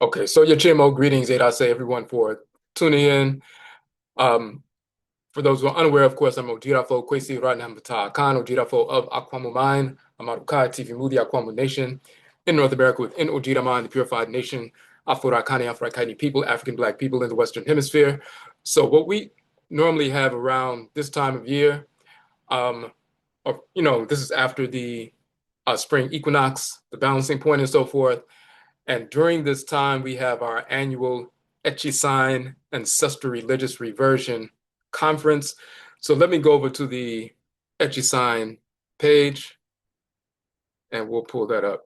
Okay, so your GMO greetings, I say everyone for tuning in. Um, for those who are unaware, of course, I'm Ojirafo Kwesi Radnambata Khan, Ojirafo of Akwamu Mine, Amarukai TV Moody Akwamu Nation in North America within Ojira Mine, the purified nation, Afurakani, Afuraitkaitnit people, African Black people in the Western Hemisphere. So what we normally have around this time of year, um, this is after the spring equinox, the balancing point and so forth. And during this time, we have our annual AKYISAN Ancestral Religious Reversion Conference. So let me go over to the AKYISAN page and we'll pull that up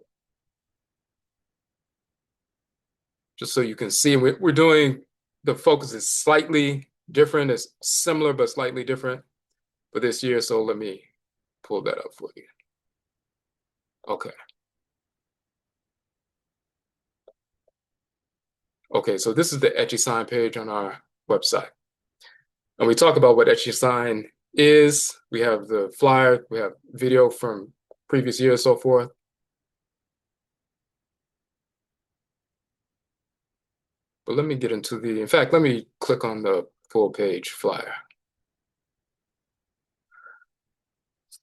just so you can see. We're doing, the focus is slightly different. It's similar, but slightly different for this year. So let me pull that up for you. Okay. Okay, so this is the AKYISAN page on our website. And we talk about what AKYISAN is. We have the flyer, we have video from previous years, so forth. But let me get into in fact, let me click on the full page flyer.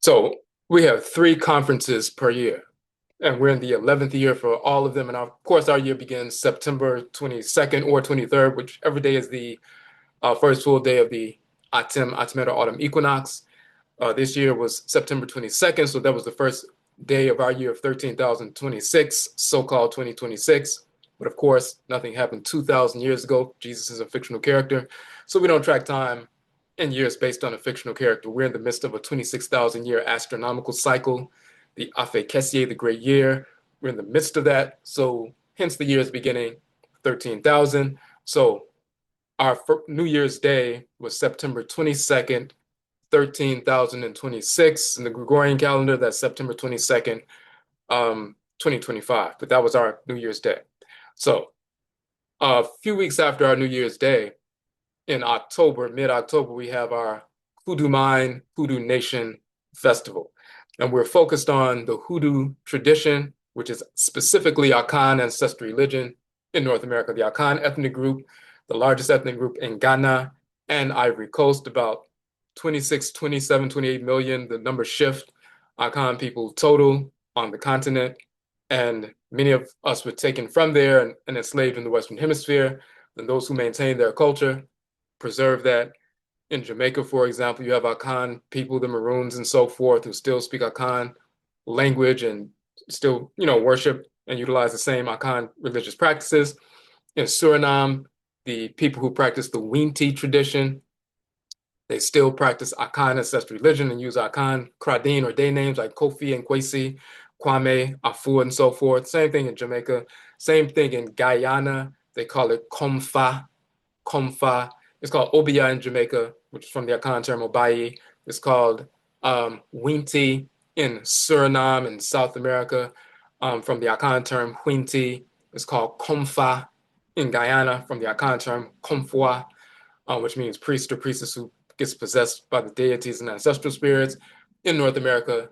So we have 3 conferences per year, and we're in the 11th year for all of them. And of course, our year begins September 22nd or 23rd, whichever day is the first full day of the Autumn equinox. This year was September 22nd, so that was the first day of our year of 13,026, so-called 2026. But of course, nothing happened 2,000 years ago. Jesus is a fictional character, so we don't track time in years based on a fictional character. We're in the midst of a 26,000-year astronomical cycle, the Afuraitkaitnut, the Great Year. We're in the midst of that, so hence the year's beginning, 13,000. So our New Year's Day was September 22nd, 13,026. In the Gregorian calendar, that's September 22nd, 2025. But that was our New Year's Day. So a few weeks after our New Year's Day, in October, mid-October, we have our Hoodoo Mine, Hoodoo Nation Festival. And we're focused on the Hoodoo tradition, which is specifically Akan ancestral religion in North America, the Akan ethnic group, the largest ethnic group in Ghana and Ivory Coast, about 26, 27, 28 million, the numbers shift. Akan people total on the continent. And many of us were taken from there and enslaved in the Western Hemisphere. And those who maintain their culture preserve that. In Jamaica, for example, you have Akan people, the Maroons and so forth, who still speak Akan language and still, worship and utilize the same Akan religious practices. In Suriname, the people who practice the Winti tradition, they still practice Akan ancestral religion and use Akan Kradin or day names like Kofi and Kwesi, Kwame, Afu, and so forth. Same thing in Jamaica. Same thing in Guyana. They call it Komfa. Komfa. It's called Obia in Jamaica, which is from the Akan term Obayi. It's called Winti in Suriname and South America, from the Akan term Huinti. It's called Komfa in Guyana from the Akan term Komfwa, which means priest or priestess who gets possessed by the deities and ancestral spirits. In North America,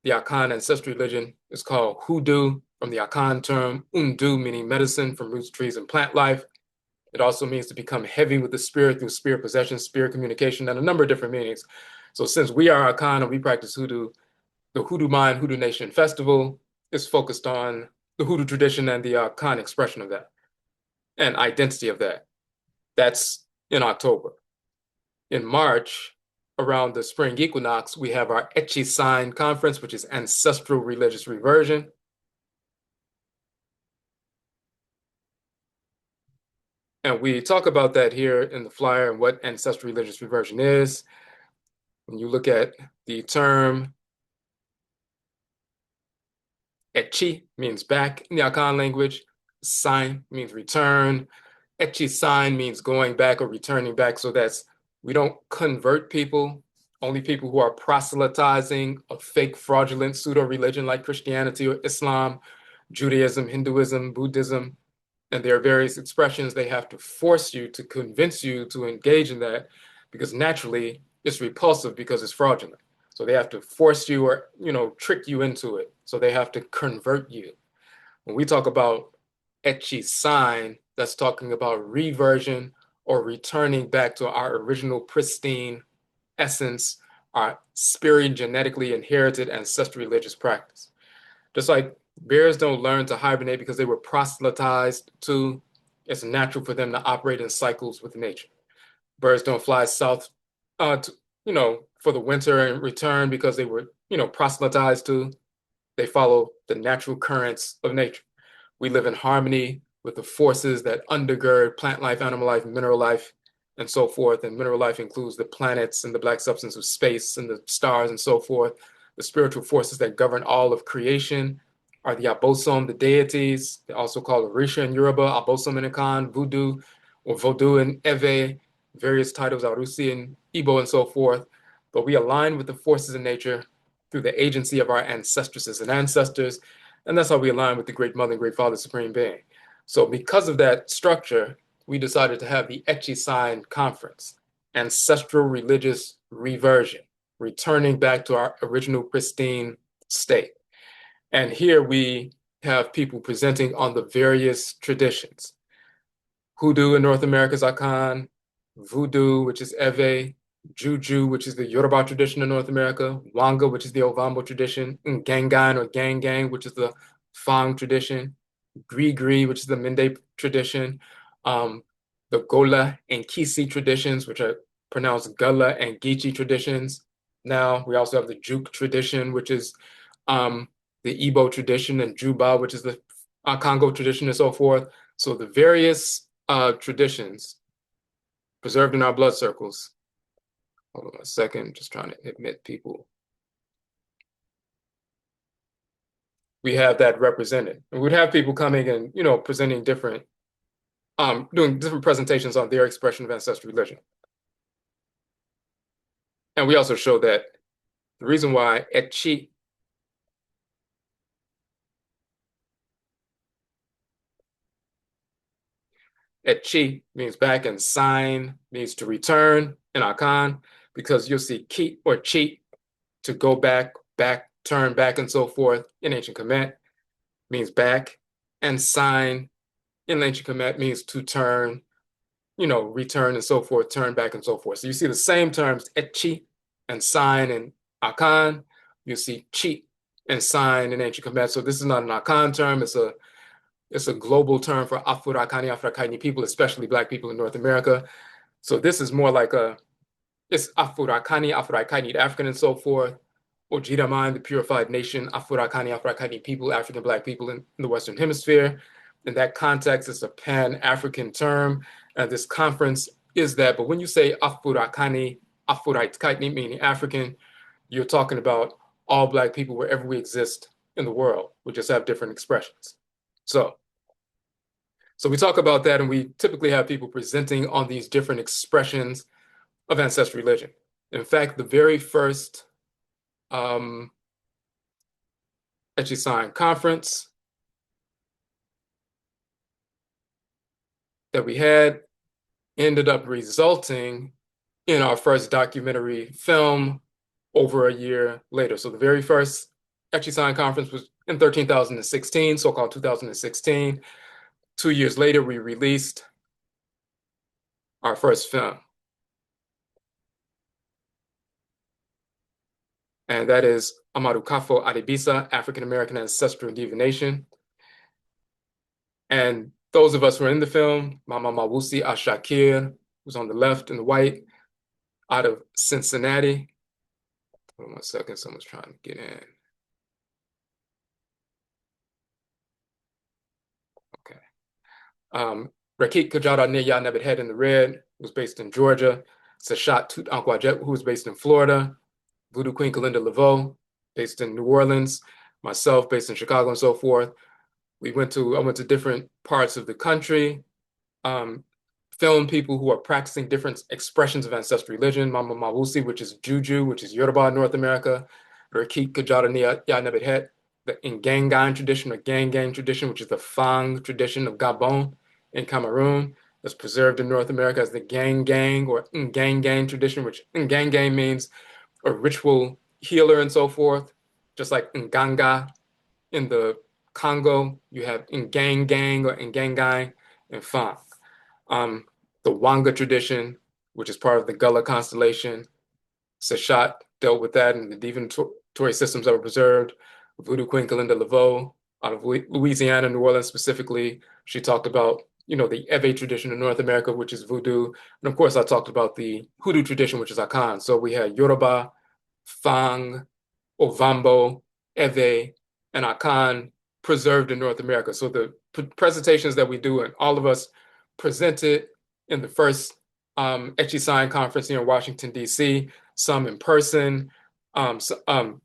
the Akan ancestral religion is called Hoodoo from the Akan term Undu, meaning medicine from roots, trees, and plant life. It also means to become heavy with the spirit through spirit possession, spirit communication, and a number of different meanings. So since we are Akan and we practice Hoodoo, the Hoodoo Mine Hoodoo Nation Festival is focused on the Hoodoo tradition and the Akan expression of that and identity of that. That's in October. In March, around the spring equinox, we have our AKYISAN conference, which is Ancestral Religious Reversion. And we talk about that here in the flyer and what ancestral religious reversion is. When you look at the term, Echi means back in the Akan language. Sign means return. AKYISAN means going back or returning back. So we don't convert people, only people who are proselytizing a fake, fraudulent pseudo-religion like Christianity or Islam, Judaism, Hinduism, Buddhism. And there are various expressions they have to force you to convince you to engage in that, because naturally it's repulsive because it's fraudulent. So they have to force you or trick you into it. So they have to convert you. When we talk about AKYISAN that's talking about reversion or returning back to our original pristine essence, our spiri-genetically inherited ancestral religious practice. Just like bears don't learn to hibernate because they were proselytized to, it's natural for them to operate in cycles with nature. Birds don't fly south, for the winter and return because they were, proselytized to. They follow the natural currents of nature. We live in harmony with the forces that undergird plant life, animal life, mineral life, and so forth. And mineral life includes the planets and the black substance of space and the stars and so forth. The spiritual forces that govern all of creation are the Abosom, the deities. They also call Orisha in Yoruba, Abosom in Akan, Voodoo, or Vodou in Ewe, various titles, Arusi and Igbo and so forth. But we align with the forces in nature through the agency of our ancestresses and ancestors, and that's how we align with the Great Mother and Great Father, Supreme Being. So because of that structure, we decided to have the AKYISAN Conference, Ancestral Religious Reversion, returning back to our original pristine state. And here we have people presenting on the various traditions. Hoodoo in North America is Akan, Voodoo, which is Ewe, Juju, which is the Yoruba tradition in North America, Wanga, which is the Ovambo tradition, Ngangan or Gang, which is the Fang tradition, Gri, which is the Mende tradition, the Gola and Kisi traditions, which are pronounced Gullah and Geechee traditions. Now we also have the Juk tradition, which is the Igbo tradition, and Juba, which is the Congo tradition and so forth. So the various traditions preserved in our blood circles. Hold on a second, just trying to admit people. We have that represented. And we'd have people coming and, presenting different, doing different presentations on their expression of ancestral religion. And we also show that the reason why Etchi means back, and sign means to return in Akan, because you'll see ki or chi, to go back, turn back, and so forth in ancient Kemet means back, and sign in ancient Kemet means to turn, return and so forth, turn back and so forth. So you see the same terms, etchi and sign in Akan. You see chi and sign in ancient Kemet. So this is not an Akan term, it's a global term for Afurakani, Afuraitkaitnit people, especially Black people in North America. So this is more like it's Afurakani, Afuraitkaitnit, African and so forth. Ojiraman, the purified nation, Afurakani, Afuraitkaitnit people, African Black people in the Western Hemisphere. In that context, it's a Pan-African term. And this conference is that. But when you say Afurakani, Afuraitkait, meaning African, you're talking about all Black people wherever we exist in the world. We just have different expressions. So we talk about that, and we typically have people presenting on these different expressions of ancestral religion. In fact, the very first AKYISAN conference that we had ended up resulting in our first documentary film over a year later. So the very first AKYISAN conference was in 2016, so-called 2016. 2 years later, we released our first film. And that is Amarukafo Adebisa, African American Ancestral Divination. And those of us who are in the film, Mama Mawusi Ashakir, who's on the left in the white, out of Cincinnati. Hold on 1 second, someone's trying to get in. Okay. Rakik Kajara Neya Nebethed in the red, who's based in Georgia. Sashat Tut Ankwajet, who's based in Florida. Voodoo Queen Kalinda Laveau, based in New Orleans. Myself, based in Chicago and so forth. I went to different parts of the country, filmed people who are practicing different expressions of ancestral religion. Mama Mawusi, which is Juju, which is Yoruba in North America. Rakik Kajara Neya Nebethed, the Ngangan tradition or Gang tradition, which is the Fang tradition of Gabon in Cameroon, that's preserved in North America as the Gang or Ngangan tradition, which Ngangan means a ritual healer and so forth, just like Nganga in the Congo, you have Ngang or Ngangai, and Fang. The Wanga tradition, which is part of the Gullah constellation, Sachat dealt with that and the divinatory systems that were preserved. Voodoo Queen Kalinda Laveau out of Louisiana, New Orleans specifically, she talked about, the Ewe tradition in North America, which is voodoo. And of course, I talked about the hoodoo tradition, which is Akan. So we had Yoruba, Fang, Ovambo, Ewe, and Akan preserved in North America. So the presentations that we do, and all of us presented in the first AKYISAN conference here in Washington, D.C., some in person. Kalinda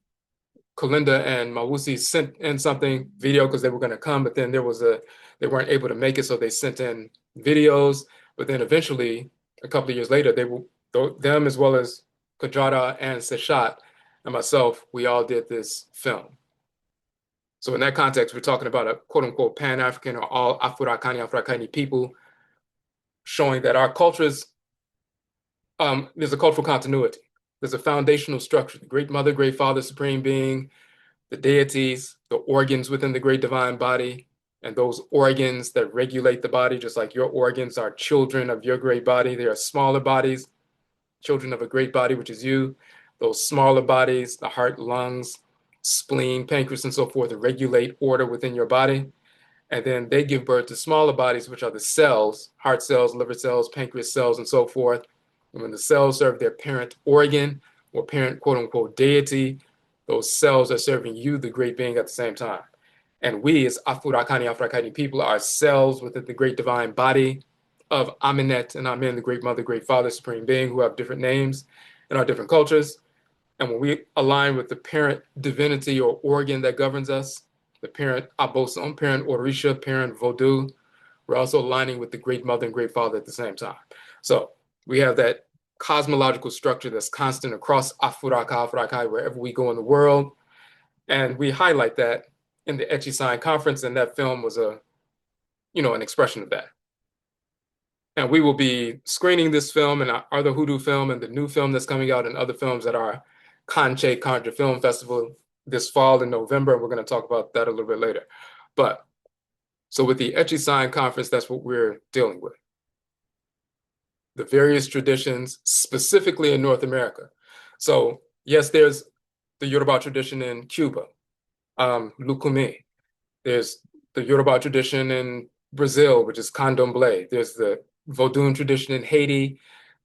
and Mawusi sent in something, video, because they were going to come, but then they weren't able to make it, so they sent in videos. But then eventually, a couple of years later, them as well as Kajada and Sachat and myself, we all did this film. So in that context, we're talking about a quote-unquote Pan-African or all Afurakani, Afuraitkaitnit people, showing that our cultures, there's a cultural continuity. There's a foundational structure, the Great Mother, Great Father, Supreme Being, the deities, the organs within the Great Divine Body, and those organs that regulate the body, just like your organs are children of your great body. They are smaller bodies, children of a great body, which is you. Those smaller bodies, the heart, lungs, spleen, pancreas, and so forth, regulate order within your body. And then they give birth to smaller bodies, which are the cells, heart cells, liver cells, pancreas cells, and so forth. And when the cells serve their parent organ or parent quote unquote deity, those cells are serving you, the great being, at the same time. And we, as Afurakani, Afuraitkaitnit people, are cells within the great divine body of Aminet and Amen, the great mother, great father, supreme being, who have different names in our different cultures. And when we align with the parent divinity or organ that governs us, the parent Abosom, parent Orisha, parent Vodou, we're also aligning with the great mother and great father at the same time. So we have that cosmological structure that's constant across Afuraka, Afurakai, wherever we go in the world. And we highlight that in the AKYISAN conference, and that film was an expression of that. And we will be screening this film and our other Hoodoo film and the new film that's coming out and other films at our Kanche Conjure Film Festival this fall in November. We're going to talk about that a little bit later. But so with the AKYISAN conference, that's what we're dealing with. The various traditions, specifically in North America. So yes, there's the Yoruba tradition in Cuba, Lucumí. There's the Yoruba tradition in Brazil, which is Candomblé. There's the Vodun tradition in Haiti.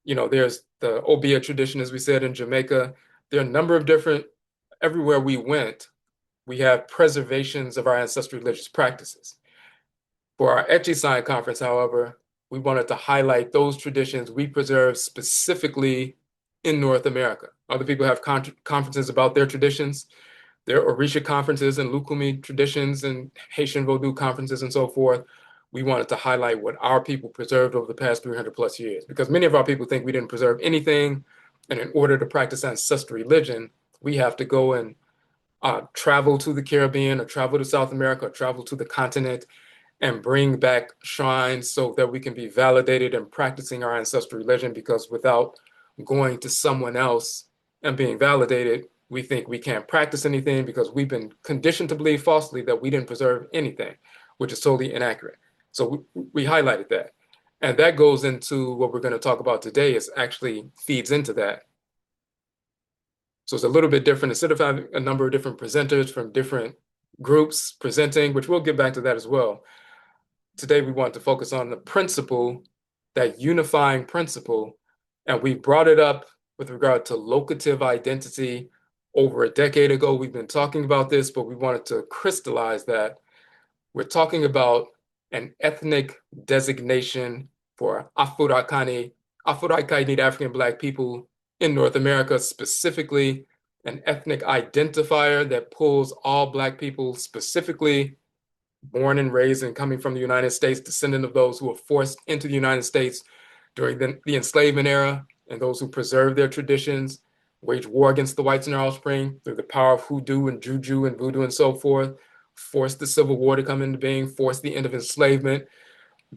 There's the Obia tradition, as we said, in Jamaica. There are a number of different, everywhere we went, we have preservations of our ancestral religious practices. For our AKYISAN conference, however, we wanted to highlight those traditions we preserve specifically in North America. Other people have conferences about their traditions. There are Orisha conferences and Lucumí traditions and Haitian Vodou conferences and so forth. We wanted to highlight what our people preserved over the past 300 plus years, because many of our people think we didn't preserve anything. And in order to practice ancestral religion, we have to go and travel to the Caribbean or travel to South America or travel to the continent and bring back shrines so that we can be validated in practicing our ancestral religion, because without going to someone else and being validated, we think we can't practice anything because we've been conditioned to believe falsely that we didn't preserve anything, which is totally inaccurate. So we highlighted that. And that goes into what we're going to talk about today, is actually feeds into that. So it's a little bit different. Instead of having a number of different presenters from different groups presenting, which we'll get back to that as well, today we want to focus on the principle, that unifying principle. And we brought it up with regard to locative identity over a decade ago. We've been talking about this, but we wanted to crystallize that. We're talking about an ethnic designation for Afurakani, Afuraitkaitnit African Black people in North America, specifically an ethnic identifier that pulls all Black people, specifically born and raised and coming from the United States, descendant of those who were forced into the United States during the enslavement era, and those who preserved their traditions, waged war against the whites and their offspring through the power of hoodoo and juju and voodoo and so forth, forced the Civil War to come into being, forced the end of enslavement,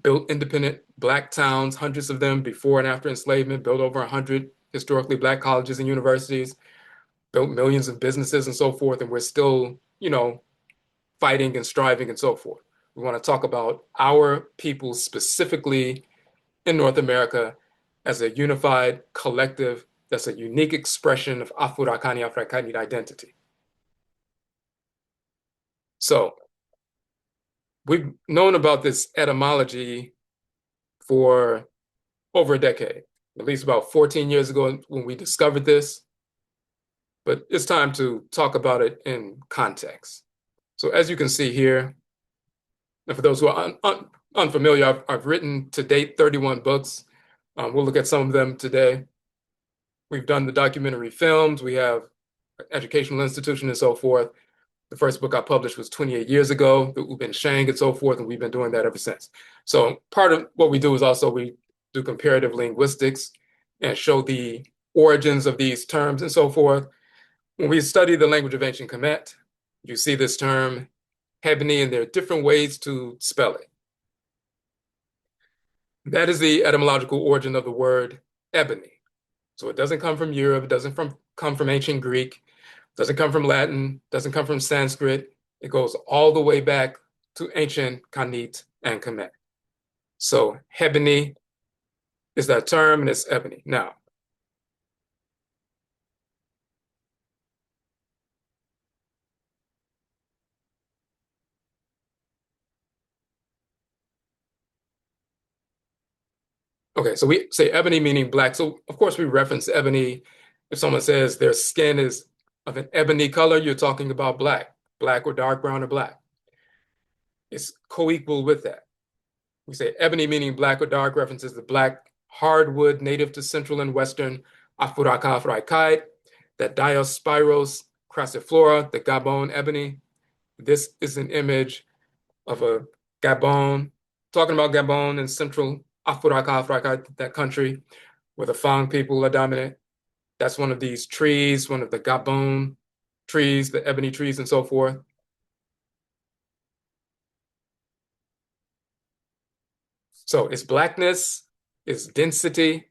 built independent Black towns, hundreds of them before and after enslavement, built over 100 historically Black colleges and universities, built millions of businesses and so forth. And we're still, fighting and striving and so forth. We want to talk about our people specifically in North America as a unified collective that's a unique expression of Afurakani, Afuraitkaitnit identity. So we've known about this etymology for over a decade, at least about 14 years ago when we discovered this, but it's time to talk about it in context. So as you can see here, and for those who are unfamiliar, I've written to date 31 books. We'll look at some of them today. We've done the documentary films, we have an educational institution and so forth. The first book I published was 28 years ago, the Ubin Shang and so forth, and we've been doing that ever since. So part of what we do is also we do comparative linguistics and show the origins of these terms and so forth. When we study the language of ancient Kemet, you see this term Ebony, and there are different ways to spell it. That is the etymological origin of the word ebony. So it doesn't come from Europe, it doesn't come from ancient Greek, doesn't come from Latin, doesn't come from Sanskrit. It goes all the way back to ancient Khanit and Kamit. So Ebony is that term, and it's ebony. Now, okay, so we say ebony meaning black. So of course we reference ebony. If someone says their skin is of an ebony color, you're talking about black or dark brown or black. It's co-equal with that. We say ebony meaning black or dark references the black hardwood native to central and western Afuraka, Afuraitkaitnit, that dyospyros crassiflora, the Gabon ebony. This is an image of a Gabon, talking about Gabon and central Afuraka, Afuraitkaitnit, that country where the Fang people are dominant. That's one of these trees, one of the Gabon trees, the ebony trees and so forth. So its blackness, its density,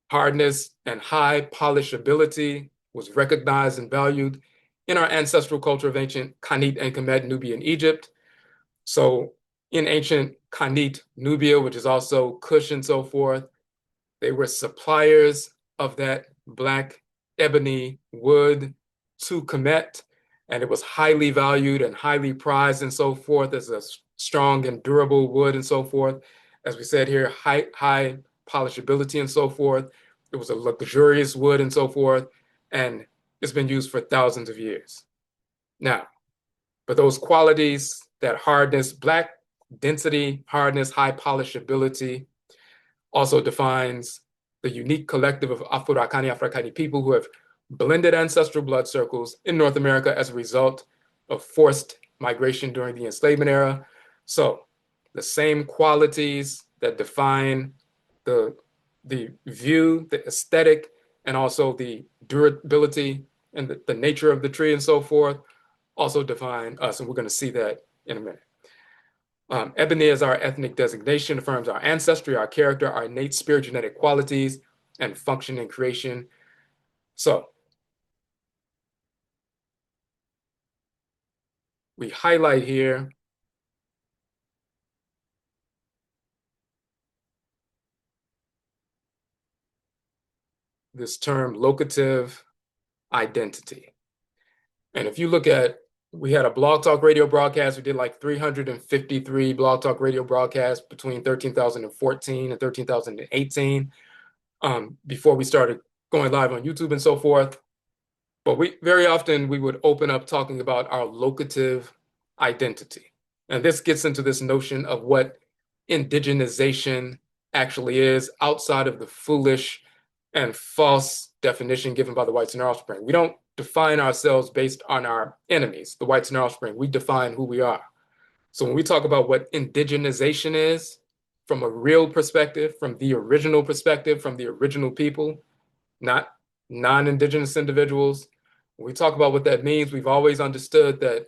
hardness, and high polishability was recognized and valued in our ancestral culture of ancient Khanit and Kamit, Nubia and Egypt. So in ancient Khanit, Nubia, which is also Kush and so forth, they were suppliers of that black ebony wood to Kemet, and it was highly valued and highly prized and so forth as a strong and durable wood and so forth. As we said here, high polishability and so forth. It was a luxurious wood and so forth, and it's been used for thousands of years. Now, but those qualities, that hardness, black density, hardness, high polishability, also defines the unique collective of Afurakani, Afuraitkaitnit people who have blended ancestral blood circles in North America as a result of forced migration during the enslavement era. So the same qualities that define the view, the aesthetic, and also the durability and the nature of the tree and so forth also define us, and we're going to see that in a minute. Ebony is our ethnic designation, affirms our ancestry, our character, our innate spiri-genetic qualities, and function in creation. So we highlight here this term locative identity. And if you look at, we had a Blog Talk Radio broadcast. We did like 353 Blog Talk Radio broadcasts between 13,014 and 13,018 before we started going live on YouTube and so forth. But we very often we would open up talking about our locative identity. And this gets into this notion of what indigenization actually is outside of the foolish and false definition given by the whites and their offspring. We don't define ourselves based on our enemies, the whites and their offspring. We define who we are. So when we talk about what indigenization is, from a real perspective, from the original perspective, from the original people, not non-indigenous individuals, when we talk about what that means, we've always understood that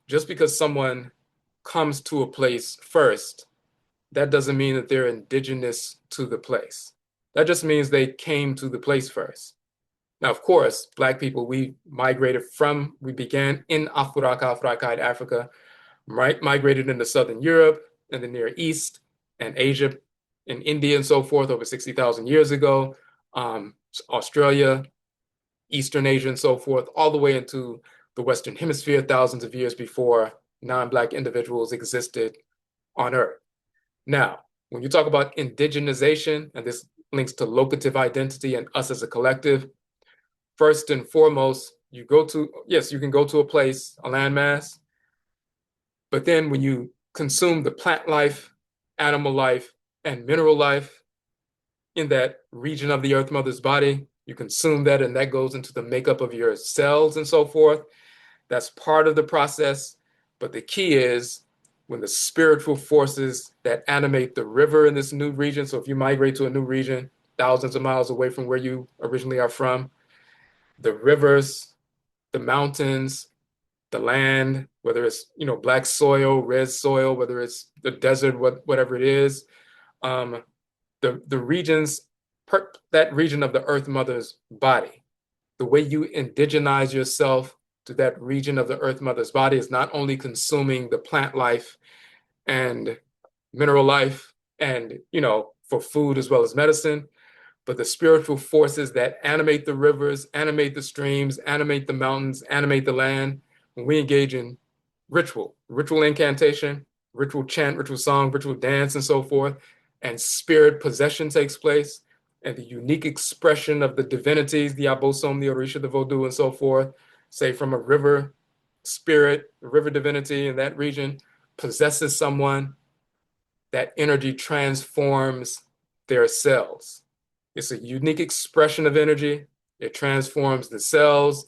just because someone comes to a place first, that doesn't mean that they're indigenous to the place. That just means they came to the place first. Now, of course, Black people, we began in Afuraka, Afuraitkaitnit, Africa, migrated into Southern Europe and the Near East and Asia and India and so forth over 60,000 years ago, Australia, Eastern Asia and so forth, all the way into the Western Hemisphere thousands of years before non-Black individuals existed on Earth. Now, when you talk about indigenization, and this links to locative identity and us as a collective, first and foremost, you can go to a place, a landmass, but then when you consume the plant life, animal life, and mineral life in that region of the Earth Mother's body, you consume that and that goes into the makeup of your cells and so forth. That's part of the process. But the key is when the spiritual forces that animate the river in this new region, so if you migrate to a new region, thousands of miles away from where you originally are from, the rivers, the mountains, the land, whether it's black soil, red soil, whether it's the desert, whatever it is, the regions, that region of the Earth Mother's body, the way you indigenize yourself to that region of the Earth Mother's body is not only consuming the plant life and mineral life and for food as well as medicine, but the spiritual forces that animate the rivers, animate the streams, animate the mountains, animate the land. When we engage in ritual incantation, ritual chant, ritual song, ritual dance, and so forth, and spirit possession takes place, and the unique expression of the divinities, the abosom, the orisha, the vodou, and so forth, say from a river spirit, a river divinity in that region, possesses someone, that energy transforms their cells. It's a unique expression of energy. It transforms the cells,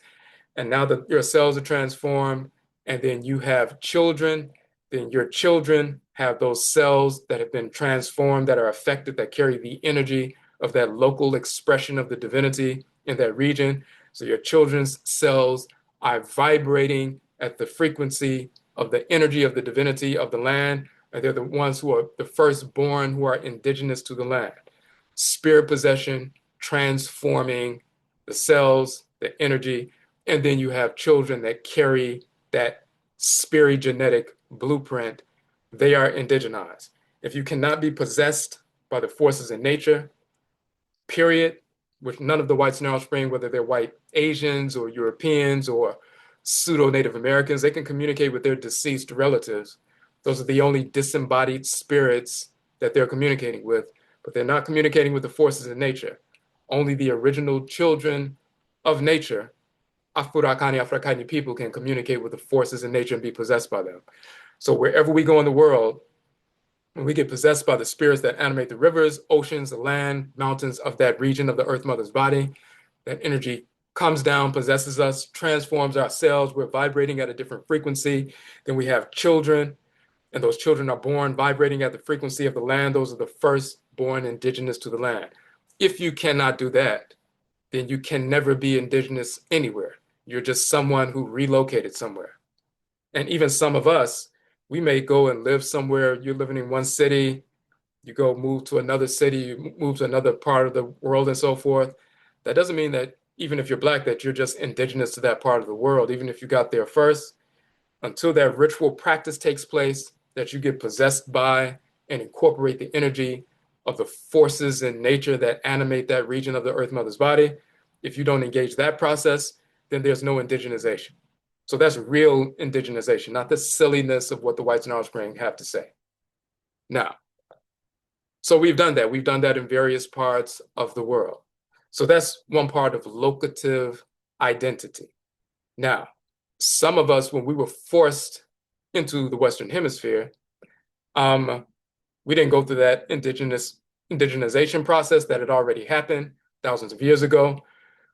and now that your cells are transformed, and then you have children, then your children have those cells that have been transformed, that are affected, that carry the energy of that local expression of the divinity in that region. So your children's cells are vibrating at the frequency of the energy of the divinity of the land, and they're the ones who are the firstborn who are indigenous to the land. Spirit possession, transforming the cells, the energy, and then you have children that carry that spiri-genetic blueprint. They are indigenized. If you cannot be possessed by the forces in nature, period, which none of the whites in our spring, whether they're white Asians or Europeans or pseudo-Native Americans, they can communicate with their deceased relatives. Those are the only disembodied spirits that they're communicating with, but they're not communicating with the forces in nature. Only the original children of nature, Afurakani, Afuraitkaitnit people, can communicate with the forces in nature and be possessed by them. So wherever we go in the world, when we get possessed by the spirits that animate the rivers, oceans, the land, mountains of that region of the Earth Mother's body, that energy comes down, possesses us, transforms our cells. We're vibrating at a different frequency. Then we have children, and those children are born vibrating at the frequency of the land. Those are the first born indigenous to the land. If you cannot do that, then you can never be indigenous anywhere. You're just someone who relocated somewhere. And even some of us, we may go and live somewhere. You're living in one city, you go move to another city, you move to another part of the world and so forth. That doesn't mean that even if you're Black, that you're just indigenous to that part of the world. Even if you got there first, until that ritual practice takes place, that you get possessed by and incorporate the energy of the forces in nature that animate that region of the Earth Mother's body, if you don't engage that process, then there's no indigenization. So that's real indigenization, not the silliness of what the whites in our spring have to say. Now, so we've done that. We've done that in various parts of the world. So that's one part of locative identity. Now, some of us, when we were forced into the Western Hemisphere, we didn't go through that indigenization process that had already happened thousands of years ago.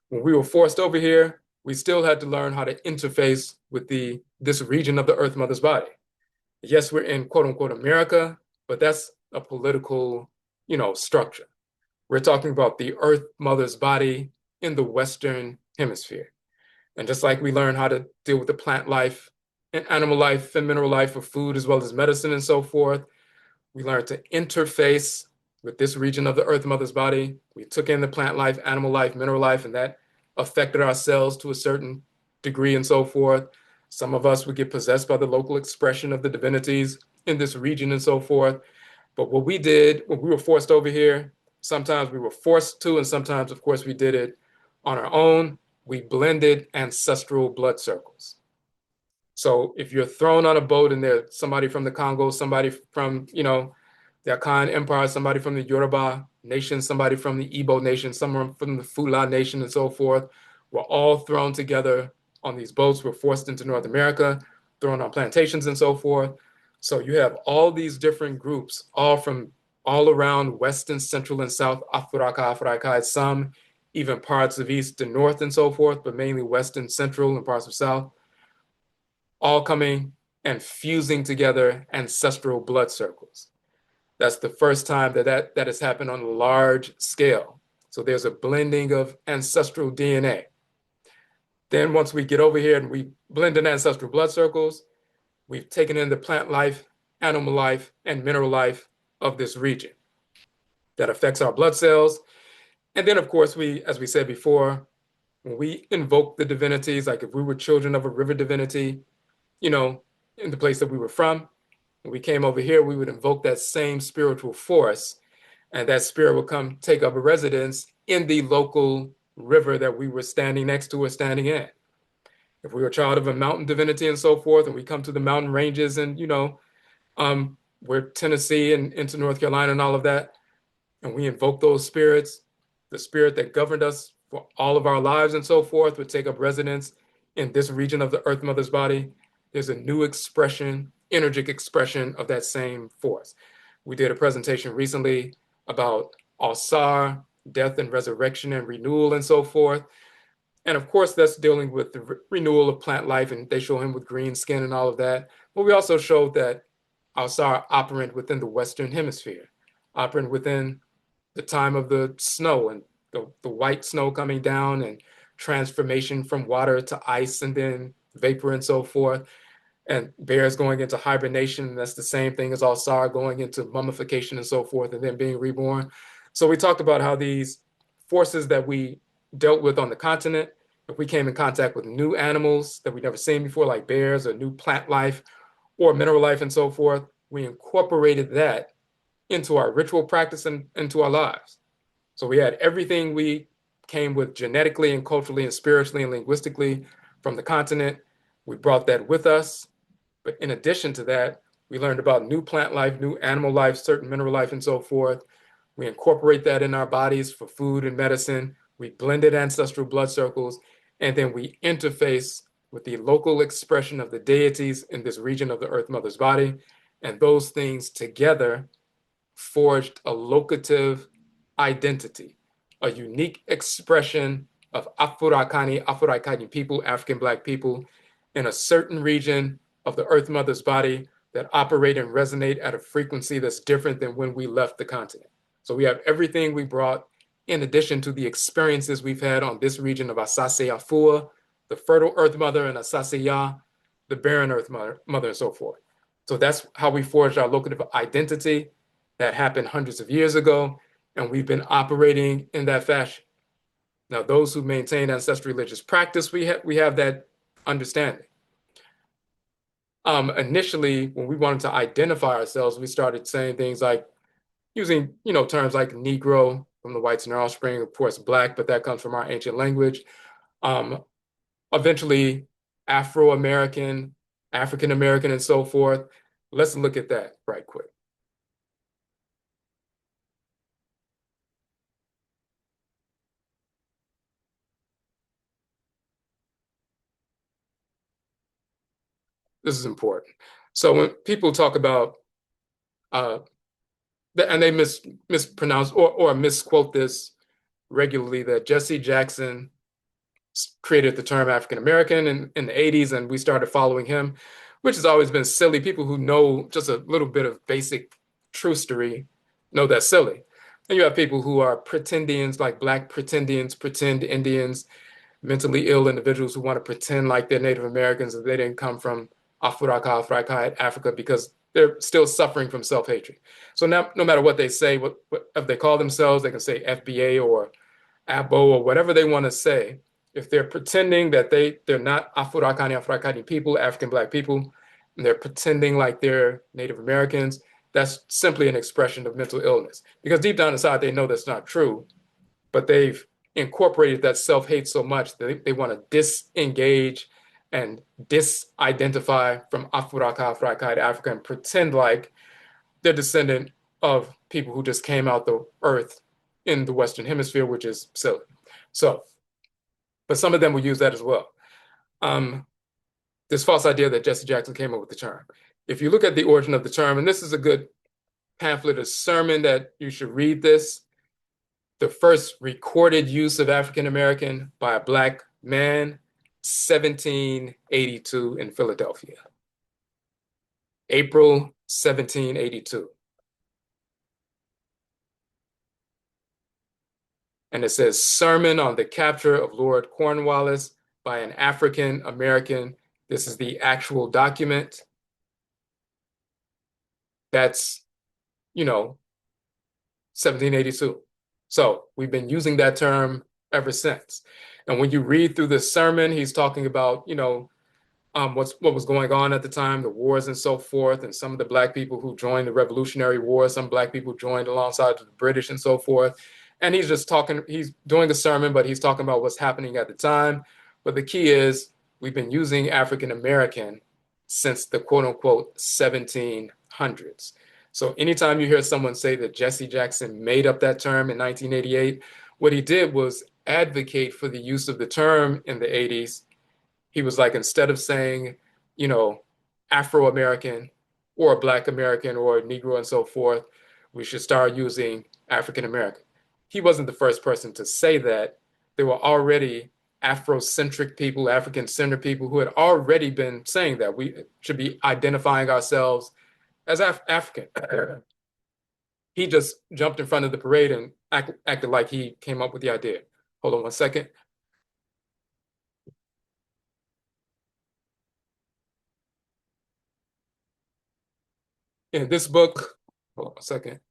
When we were forced over here, we still had to learn how to interface with this region of the Earth Mother's body. Yes, we're in quote unquote America, but that's a political, structure. We're talking about the Earth Mother's body in the Western Hemisphere. And just like we learn how to deal with the plant life and animal life and mineral life for food as well as medicine and so forth, we learned to interface with this region of the Earth Mother's body. We took in the plant life, animal life, mineral life, and that affected our cells to a certain degree and so forth. Some of us would get possessed by the local expression of the divinities in this region and so forth. But what we did when we were forced over here, sometimes we were forced to, and sometimes, of course, we did it on our own. We blended ancestral blood circles. So if you're thrown on a boat and there's somebody from the Congo, somebody from, the Akan Empire, somebody from the Yoruba nation, somebody from the Igbo nation, someone from the Fula nation, and so forth, we're all thrown together on these boats. We're forced into North America, thrown on plantations and so forth. So you have all these different groups, all from all around West and Central and South Afuraka, Afuraitkaitnut, some even parts of East and North and so forth, but mainly West and Central and parts of South, all coming and fusing together ancestral blood circles. That's the first time that has happened on a large scale. So there's a blending of ancestral DNA. Then once we get over here and we blend in ancestral blood circles, we've taken in the plant life, animal life, and mineral life of this region. That affects our blood cells. And then, of course, as we said before, when we invoke the divinities, like if we were children of a river divinity, in the place that we were from, when we came over here, we would invoke that same spiritual force, and that spirit would come take up a residence in the local river that we were standing next to or standing in. If we were a child of a mountain divinity and so forth, and we come to the mountain ranges and, we're Tennessee and into North Carolina and all of that, and we invoke those spirits, the spirit that governed us for all of our lives and so forth would take up residence in this region of the Earth Mother's body. There's a new expression, energetic expression of that same force. We did a presentation recently about Alsar, death and resurrection and renewal and so forth. And of course, that's dealing with the renewal of plant life, and they show him with green skin and all of that. But we also showed that Alsar operant within the Western Hemisphere, operant within the time of the snow and the white snow coming down and transformation from water to ice and then vapor and so forth. And bears going into hibernation, that's the same thing as Alsar going into mummification and so forth, and then being reborn. So we talked about how these forces that we dealt with on the continent, if we came in contact with new animals that we'd never seen before, like bears or new plant life or mineral life and so forth, we incorporated that into our ritual practice and into our lives. So we had everything we came with genetically and culturally and spiritually and linguistically from the continent. We brought that with us. But in addition to that, we learned about new plant life, new animal life, certain mineral life, and so forth. We incorporate that in our bodies for food and medicine. We blended ancestral blood circles, and then we interface with the local expression of the deities in this region of the Earth Mother's body. And those things together forged a locative identity, a unique expression of Afurakani, Afuraitkaitnit people, African Black people, in a certain region of the Earth Mother's body that operate and resonate at a frequency that's different than when we left the continent. So we have everything we brought in addition to the experiences we've had on this region of Asase Afua, the fertile Earth Mother, and Asase Ya, the barren Earth Mother, and so forth. So that's how we forged our locative identity. That happened hundreds of years ago, and we've been operating in that fashion. Now, those who maintain ancestral religious practice, we have that understanding. Initially, when we wanted to identify ourselves, we started saying things like using, terms like Negro from the whites and their offspring, of course, Black, but that comes from our ancient language. Eventually, Afro-American, African-American, and so forth. Let's look at that right quick. This is important. So when people talk about, and they mispronounce or misquote this regularly, that Jesse Jackson created the term African American in the 80s, and we started following him, which has always been silly. People who know just a little bit of basic trustery know that's silly. And you have people who are pretendians, like Black pretendians, pretend Indians, mentally ill individuals who want to pretend like they're Native Americans and they didn't come from Afuraka, Afuraitkaitnut, Africa, because they're still suffering from self-hatred. So now, no matter what they say, if they call themselves, they can say FBA or ABO or whatever they want to say. If they're pretending that they're not Afurakani, Afuraitkaitnit people, African Black people, and they're pretending like they're Native Americans, that's simply an expression of mental illness. Because deep down inside, they know that's not true, but they've incorporated that self-hate so much that they want to disengage and disidentify from Afuraka, Afuraitkait, Africa, and pretend like they're descendant of people who just came out the earth in the Western Hemisphere, which is silly. So, but some of them will use that as well. This false idea that Jesse Jackson came up with the term. If you look at the origin of the term, and this is a good pamphlet, a sermon that you should read this, the first recorded use of African American by a Black man, 1782 in Philadelphia. April 1782. And it says, Sermon on the Capture of Lord Cornwallis by an African American. This is the actual document. That's, 1782. So we've been using that term ever since. And when you read through the sermon, he's talking about, what was going on at the time, the wars and so forth, and some of the Black people who joined the Revolutionary War, some Black people joined alongside the British and so forth. And he's just talking, he's doing the sermon, but he's talking about what's happening at the time. But the key is we've been using African American since the quote unquote 1700s. So anytime you hear someone say that Jesse Jackson made up that term in 1988, what he did was advocate for the use of the term in the 80s. He was like, instead of saying, Afro-American or Black American or Negro and so forth, we should start using African American. He wasn't the first person to say that. There were already Afrocentric people, African-centered people who had already been saying that we should be identifying ourselves as African. He just jumped in front of the parade and acted like he came up with the idea. Hold on one second. In this book, hold on a second.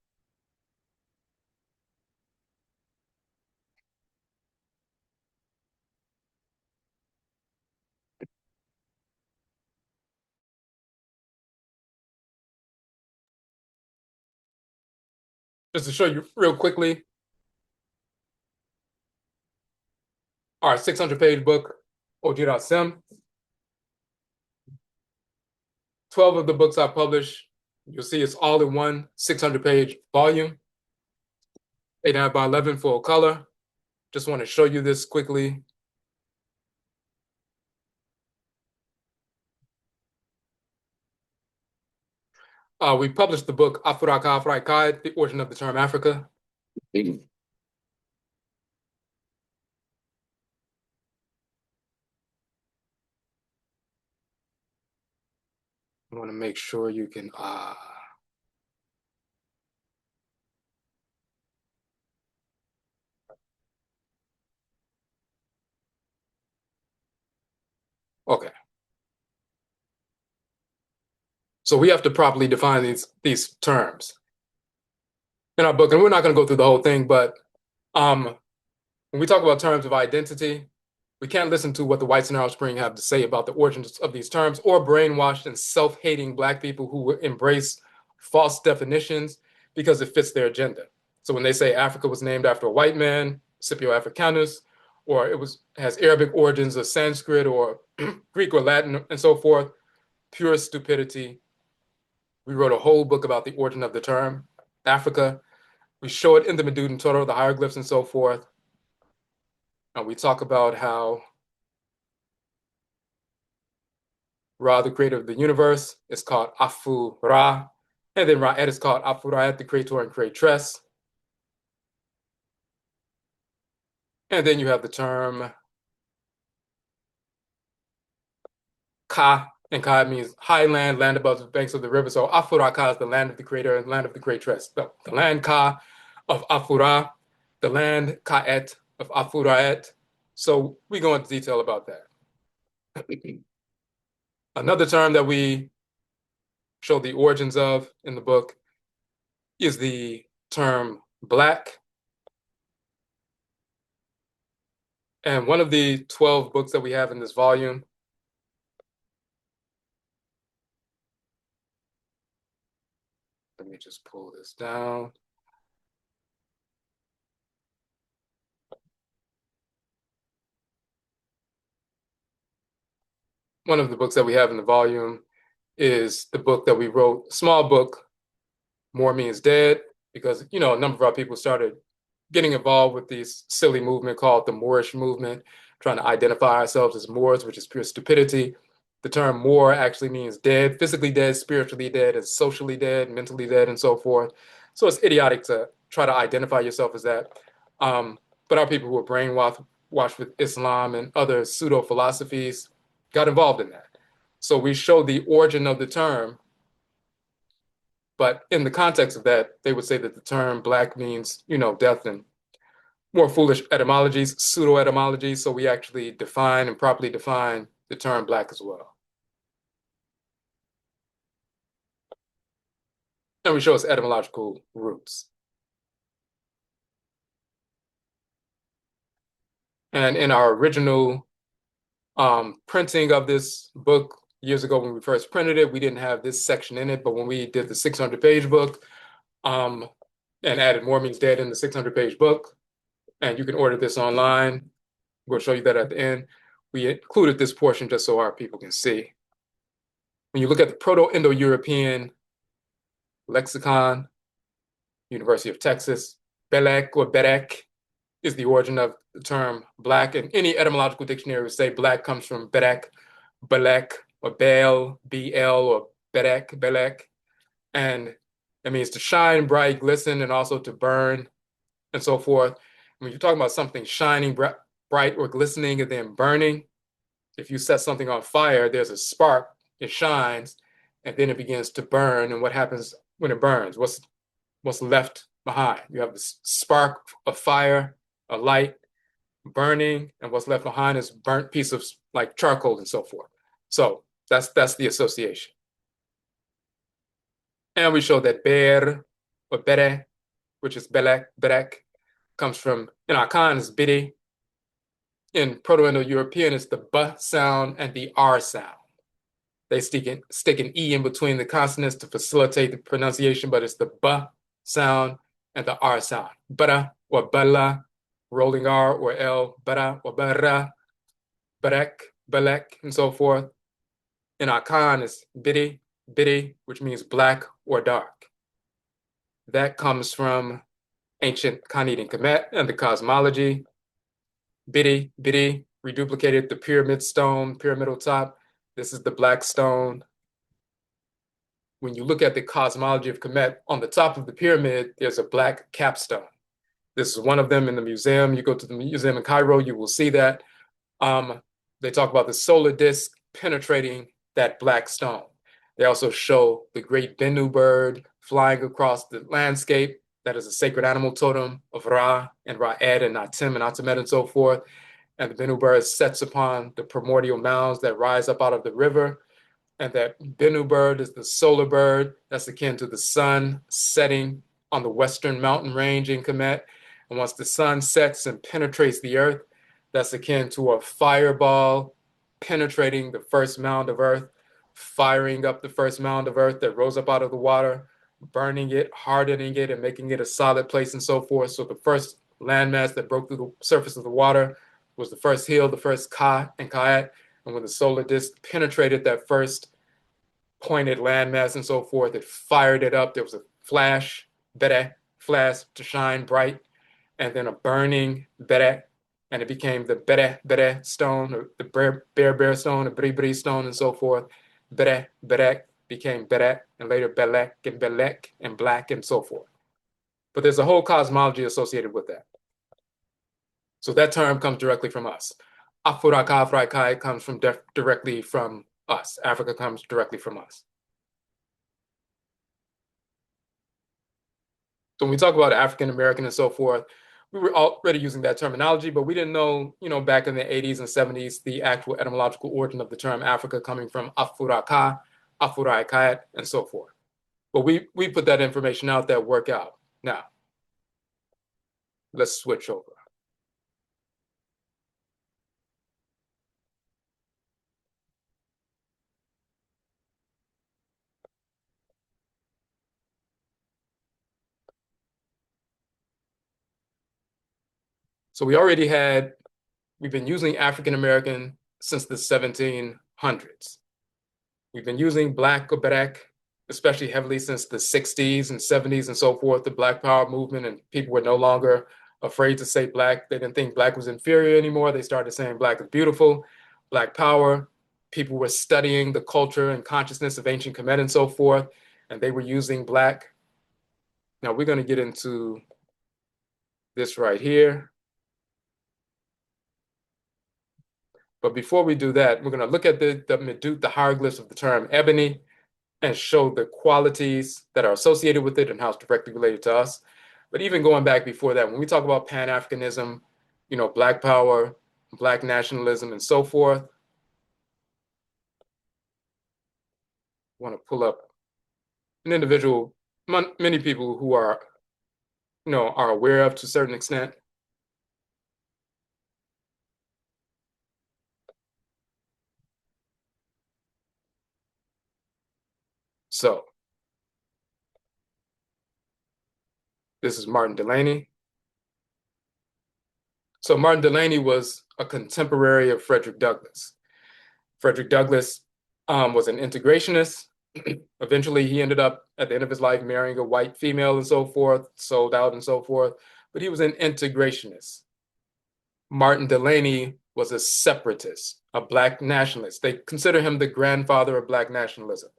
Just to show you real quickly, our 600-page book, Ojira Sim. 12 of the books I published, you'll see it's all in one 600-page volume, 8.5 by 11 full color. Just want to show you this quickly. We published the book Afuraka, Afuraitkait, The Origin of the Term Africa. I want to make sure you can, okay. So we have to properly define these terms in our book, and we're not going to go through the whole thing, but when we talk about terms of identity, we can't listen to what the whites in our spring have to say about the origins of these terms, or brainwashed and self-hating Black people who embrace false definitions because it fits their agenda. So when they say Africa was named after a white man, Scipio Africanus, or has Arabic origins of Sanskrit or Greek or Latin and so forth, pure stupidity. We wrote a whole book about the origin of the term Africa. We show it in the Meduden Toro, the hieroglyphs and so forth. And we talk about how Ra, the creator of the universe, is called Afu-Ra. And then Ra'et is called Afuraitkait, the creator and creatress. And then you have the term Ka, and Ka means highland, land above the banks of the river. So Afuraka is the land of the creator and land of the creatress. The land Ka of Afura, the land Ka'et of Afuraitkait. So we go into detail about that. Another term that we show the origins of in the book is the term Black. And one of the 12 books that we have in this volume let me just pull this down. One of the books that we have in the volume is the book that we wrote, small book, More Means Dead, because, you know, a number of our people started getting involved with this silly movement called the Moorish movement, trying to identify ourselves as Moors, which is pure stupidity. The term Moor actually means dead, physically dead, spiritually dead, and socially dead, mentally dead, and so forth. So it's idiotic to try to identify yourself as that. But our people who were brainwashed with Islam and other pseudo philosophies got involved in that. So we show the origin of the term, but in the context of that, they would say that the term black means, you know, death, and more foolish etymologies, pseudo etymologies. So we actually define and properly define the term black as well. And we show its etymological roots. And in our original printing of this book years ago, when we first printed it, we didn't have this section in it. But when we did the 600-page book and added More Means Dead in the 600-page book, and you can order this online, we'll show you that at the end. We included this portion just so our people can see. When you look at the Proto-Indo-European lexicon, University of Texas, Belek or Berek is the origin of the term black. And any etymological dictionary would say black comes from Berek, Belek, or Bel, B-L, or Berek, Belek. And it means to shine, bright, glisten, and also to burn, and so forth. When you're talking about something shining, bright, or glistening, and then burning, if you set something on fire, there's a spark, it shines, and then it begins to burn. And what happens when it burns? What's left behind? You have this spark of fire, a light burning, and what's left behind is burnt piece of like charcoal and so forth. So that's the association. And we show that ber or bere, which is belek, berek, comes from, in Akan is bidi. In Proto-Indo-European, it's the b sound and the r sound. They stick an e in between the consonants to facilitate the pronunciation, but it's the b sound and the r sound. Bara or bala, rolling r or l, bara or bara, barek, belek, and so forth. In Akan is bidi, bidi, which means black or dark. That comes from ancient Khanit and Kamit and the cosmology. Bidi, bidi, reduplicated the pyramid stone, pyramidal top. This is the black stone. When you look at the cosmology of Kemet, on the top of the pyramid, there's a black capstone. This is one of them in the museum. You go to the museum in Cairo, you will see that. They talk about the solar disk penetrating that black stone. They also show the great Bennu bird flying across the landscape. That is a sacred animal totem of Ra and Ra'ed and Atem and Atemet and so forth. And the Bennu bird sets upon the primordial mounds that rise up out of the river. And that Bennu bird is the solar bird that's akin to the sun setting on the western mountain range in Kemet. And once the sun sets and penetrates the earth, that's akin to a fireball penetrating the first mound of earth, firing up the first mound of earth that rose up out of the water, burning it, hardening it, and making it a solid place and so forth. So the first landmass that broke through the surface of the water was the first hill, the first Ka and Kayat. And when the solar disk penetrated that first pointed landmass and so forth, it fired it up. There was a flash, bere, flash to shine bright, and then a burning bere, and it became the bere stone, or the bear stone, the bri stone, and so forth. Bere, berek became berek, and later belek and black, and so forth. But there's a whole cosmology associated with that. So that term comes directly from us. Afuraka, Afuraitkait comes from directly from us. Africa comes directly from us. So when we talk about African American and so forth, we were already using that terminology, but we didn't know, back in the 80s and 70s, the actual etymological origin of the term Africa coming from Afuraka, Afuraitkait, and so forth. But we put that information out there, work out. Now, let's switch over. So we've been using African American since the 1700s. We've been using Black or Black, especially heavily since the 60s and 70s and so forth, the Black Power movement, and people were no longer afraid to say Black. They didn't think Black was inferior anymore. They started saying Black is beautiful, Black Power. People were studying the culture and consciousness of ancient Kemet and so forth, and they were using Black. Now we're going to get into this right here. But before we do that, we're going to look at the hieroglyphs of the term ebony and show the qualities that are associated with it and how it's directly related to us. But even going back before that, when we talk about Pan-Africanism, Black power, Black nationalism, and so forth, I want to pull up an individual, many people who are aware of to a certain extent. So this is Martin Delany. So Martin Delany was a contemporary of Frederick Douglass. Frederick Douglass was an integrationist. Eventually, he ended up at the end of his life marrying a white female and so forth, sold out and so forth. But he was an integrationist. Martin Delany was a separatist, a Black nationalist. They consider him the grandfather of Black nationalism.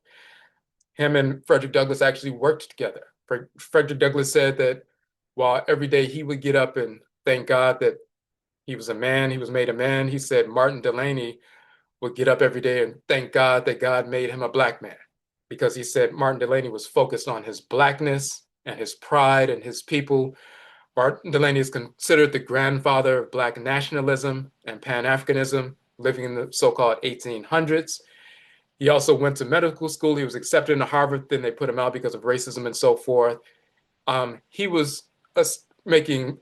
Him and Frederick Douglass actually worked together. Frederick Douglass said that while every day he would get up and thank God that he was a man, he was made a man, he said Martin Delany would get up every day and thank God that God made him a Black man, because he said Martin Delany was focused on his Blackness and his pride and his people. Martin Delany is considered the grandfather of Black nationalism and Pan-Africanism, living in the so-called 1800s. He also went to medical school. He was accepted into Harvard, then they put him out because of racism and so forth. He was making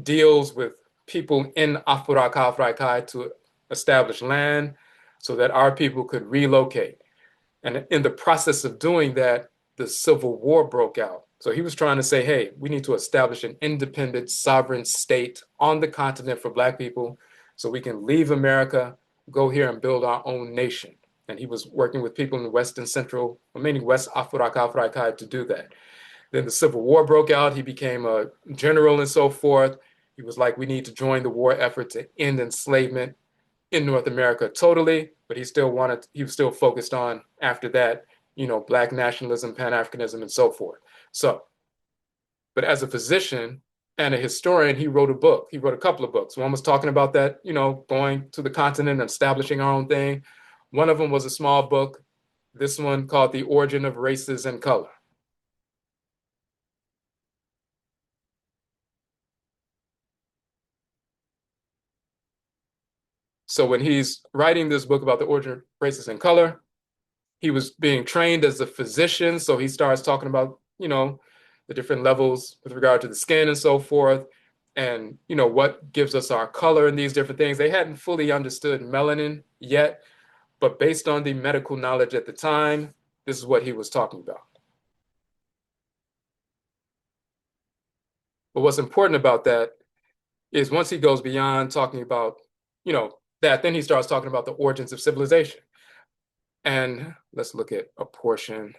deals with people in Afuraka, Afuraitkait to establish land so that our people could relocate. And in the process of doing that, the Civil War broke out. So he was trying to say, hey, we need to establish an independent, sovereign state on the continent for Black people so we can leave America, go here and build our own nation. And he was working with people in the West and Central, mainly West Afuraka, Afuraitkait, to do that. Then the Civil War broke out. He became a general and so forth. He was like, we need to join the war effort to end enslavement in North America totally, but he was still focused on, after that, Black nationalism, Pan-Africanism, and so forth. So, but as a physician and a historian, he wrote a book. He wrote a couple of books. One was talking about that, going to the continent and establishing our own thing. One of them was a small book, this one called The Origin of Races and Color. So when he's writing this book about the origin of races and color, he was being trained as a physician. So he starts talking about, the different levels with regard to the skin and so forth, and, what gives us our color and these different things. They hadn't fully understood melanin yet, but based on the medical knowledge at the time, this is what he was talking about. But what's important about that is once he goes beyond talking about, that, then he starts talking about the origins of civilization. And let's look at a portion.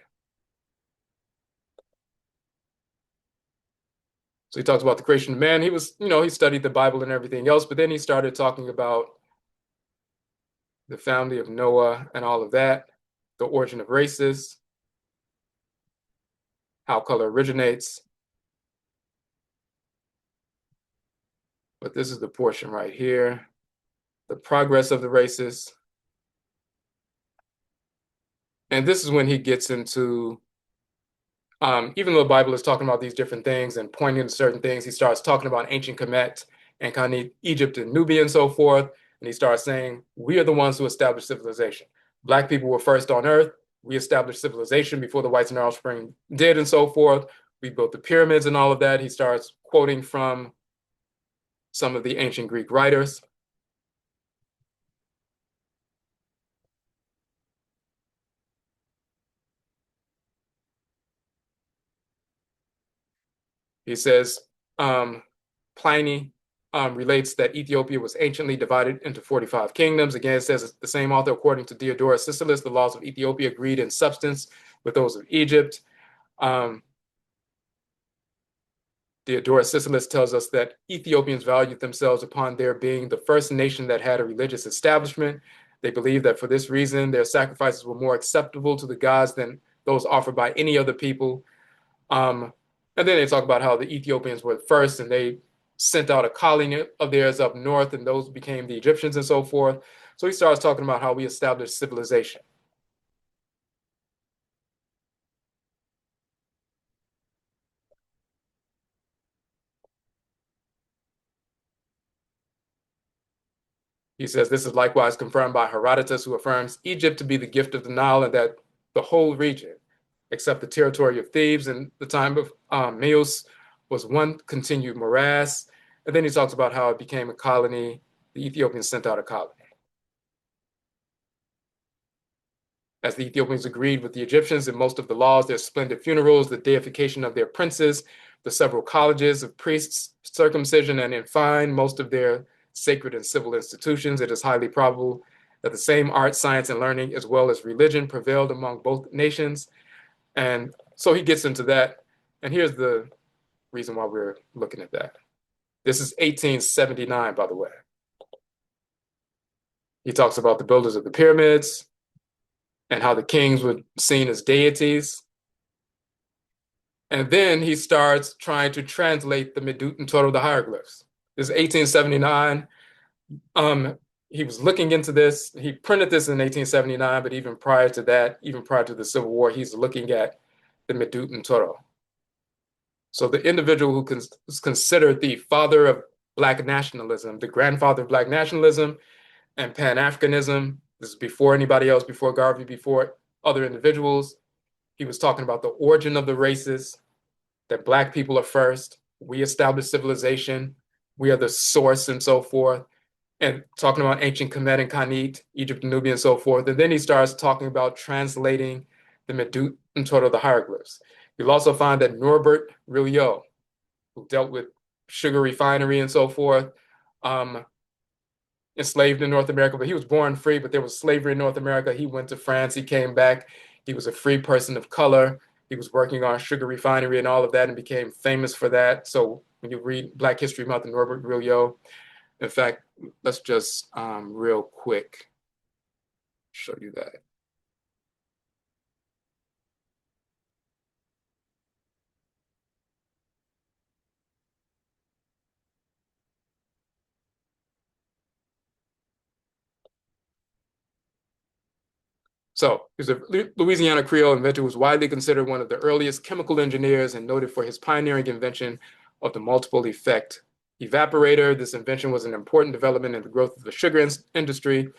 So he talks about the creation of man. He was, he studied the Bible and everything else, but then he started talking about the family of Noah and all of that, the origin of races, how color originates. But this is the portion right here, the progress of the races. And this is when he gets into, even though the Bible is talking about these different things and pointing to certain things, he starts talking about ancient Kemet and Khanit, Egypt and Nubia and so forth. And he starts saying, we are the ones who established civilization. Black people were first on earth. We established civilization before the whites and their offspring did and so forth. We built the pyramids and all of that. He starts quoting from some of the ancient Greek writers. He says, Pliny relates that Ethiopia was anciently divided into 45 kingdoms. Again, it says the same author, according to Diodorus Siculus, the laws of Ethiopia agreed in substance with those of Egypt. Diodorus Siculus tells us that Ethiopians valued themselves upon their being the first nation that had a religious establishment. They believed that for this reason, their sacrifices were more acceptable to the gods than those offered by any other people. And then they talk about how the Ethiopians were first and they sent out a colony of theirs up north, and those became the Egyptians and so forth. So he starts talking about how we established civilization. He says this is likewise confirmed by Herodotus, who affirms Egypt to be the gift of the Nile and that the whole region, except the territory of Thebes in the time of Meos, was one continued morass. And then he talks about how it became a colony. The Ethiopians sent out a colony. As the Ethiopians agreed with the Egyptians in most of the laws, their splendid funerals, the deification of their princes, the several colleges of priests, circumcision, and in fine, most of their sacred and civil institutions, it is highly probable that the same art, science, and learning, as well as religion, prevailed among both nations. And so he gets into that. And here's the reason why we're looking at that. This is 1879, by the way. He talks about the builders of the pyramids and how the kings were seen as deities. And then he starts trying to translate the Medut and Toro, the hieroglyphs. This is 1879. He was looking into this. He printed this in 1879, but even prior to that, even prior to the Civil War, he's looking at the Medut and Toro. So the individual who is considered the father of Black nationalism, the grandfather of Black nationalism and Pan-Africanism, this is before anybody else, before Garvey, before other individuals. He was talking about the origin of the races, that Black people are first. We established civilization. We are the source and so forth. And talking about ancient Kemet and Khanit, Egypt and Nubia and so forth. And then he starts talking about translating the Medut and Toro, the hieroglyphs. You'll also find that Norbert Rilliot, who dealt with sugar refinery and so forth, enslaved in North America, but he was born free, but there was slavery in North America. He went to France, he came back. He was a free person of color. He was working on sugar refinery and all of that and became famous for that. So when you read Black History Month and Norbert Rilliot, in fact, let's just real quick show you that. So he's a Louisiana Creole inventor who was widely considered one of the earliest chemical engineers and noted for his pioneering invention of the multiple effect evaporator. This invention was an important development in the growth of the sugar industry.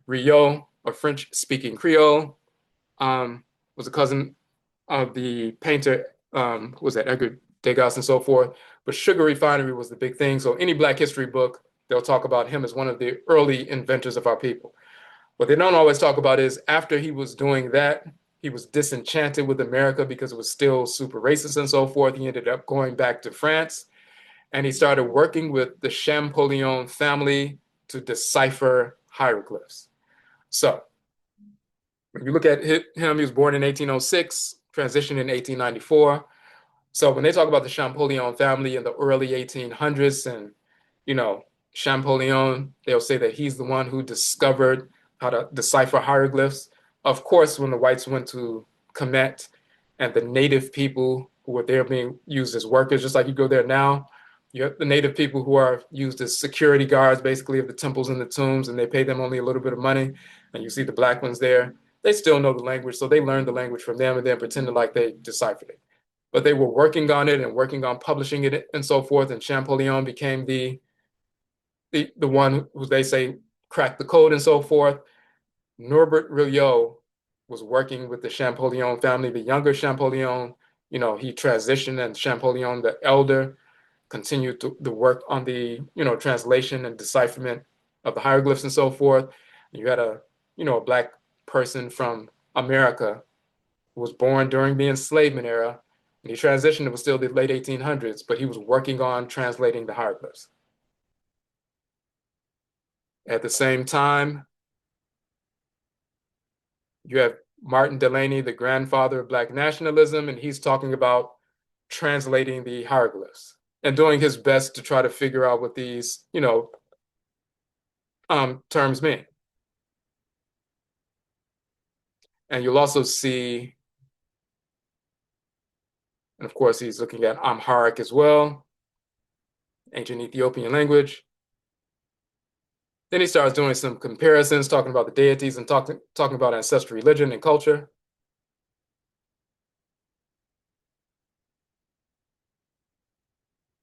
Rilliot, a French-speaking Creole, was a cousin of the painter, was that Edgar Degas and so forth. But sugar refinery was the big thing. So any Black history book, they'll talk about him as one of the early inventors of our people. What they don't always talk about is after he was doing that, he was disenchanted with America because it was still super racist and so forth. He ended up going back to France and he started working with the Champollion family to decipher hieroglyphs. So when you look at him, he was born in 1806, transitioned in 1894. So when they talk about the Champollion family in the early 1800s and, Champollion, they'll say that he's the one who discovered how to decipher hieroglyphs. Of course, when the whites went to Kemet and the native people who were there being used as workers, just like you go there now, you have the native people who are used as security guards, basically, of the temples and the tombs, and they pay them only a little bit of money. And you see the Black ones there. They still know the language, so they learned the language from them and then pretended like they deciphered it. But they were working on it and working on publishing it and so forth. And Champollion became the one who they say cracked the code and so forth. Norbert Rilliot was working with the Champollion family, the younger Champollion. He transitioned, and Champollion, the elder, continued the work on the translation and decipherment of the hieroglyphs and so forth. You had a Black person from America who was born during the enslavement era, and he transitioned. It was still the late 1800s, but he was working on translating the hieroglyphs. At the same time, you have Martin Delany, the grandfather of Black nationalism, and he's talking about translating the hieroglyphs and doing his best to try to figure out what these, terms mean. And you'll also see, and of course, he's looking at Amharic as well, ancient Ethiopian language. Then he starts doing some comparisons, talking about the deities and talking about ancestral religion and culture.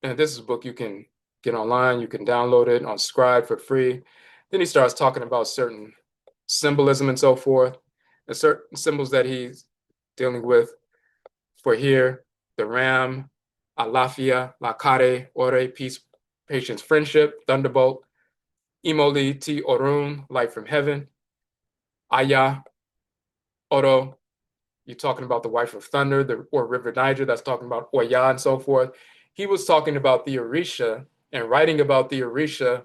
And this is a book you can get online. You can download it on Scribe for free. Then he starts talking about certain symbolism and so forth, and certain symbols that he's dealing with. For here, the ram, alafia, lakare, ore, peace, patience, friendship, thunderbolt, imoli, ti orun, light from heaven, aya, oro, you're talking about the wife of thunder, or river Niger, that's talking about Oya and so forth. He was talking about the Orisha and writing about the Orisha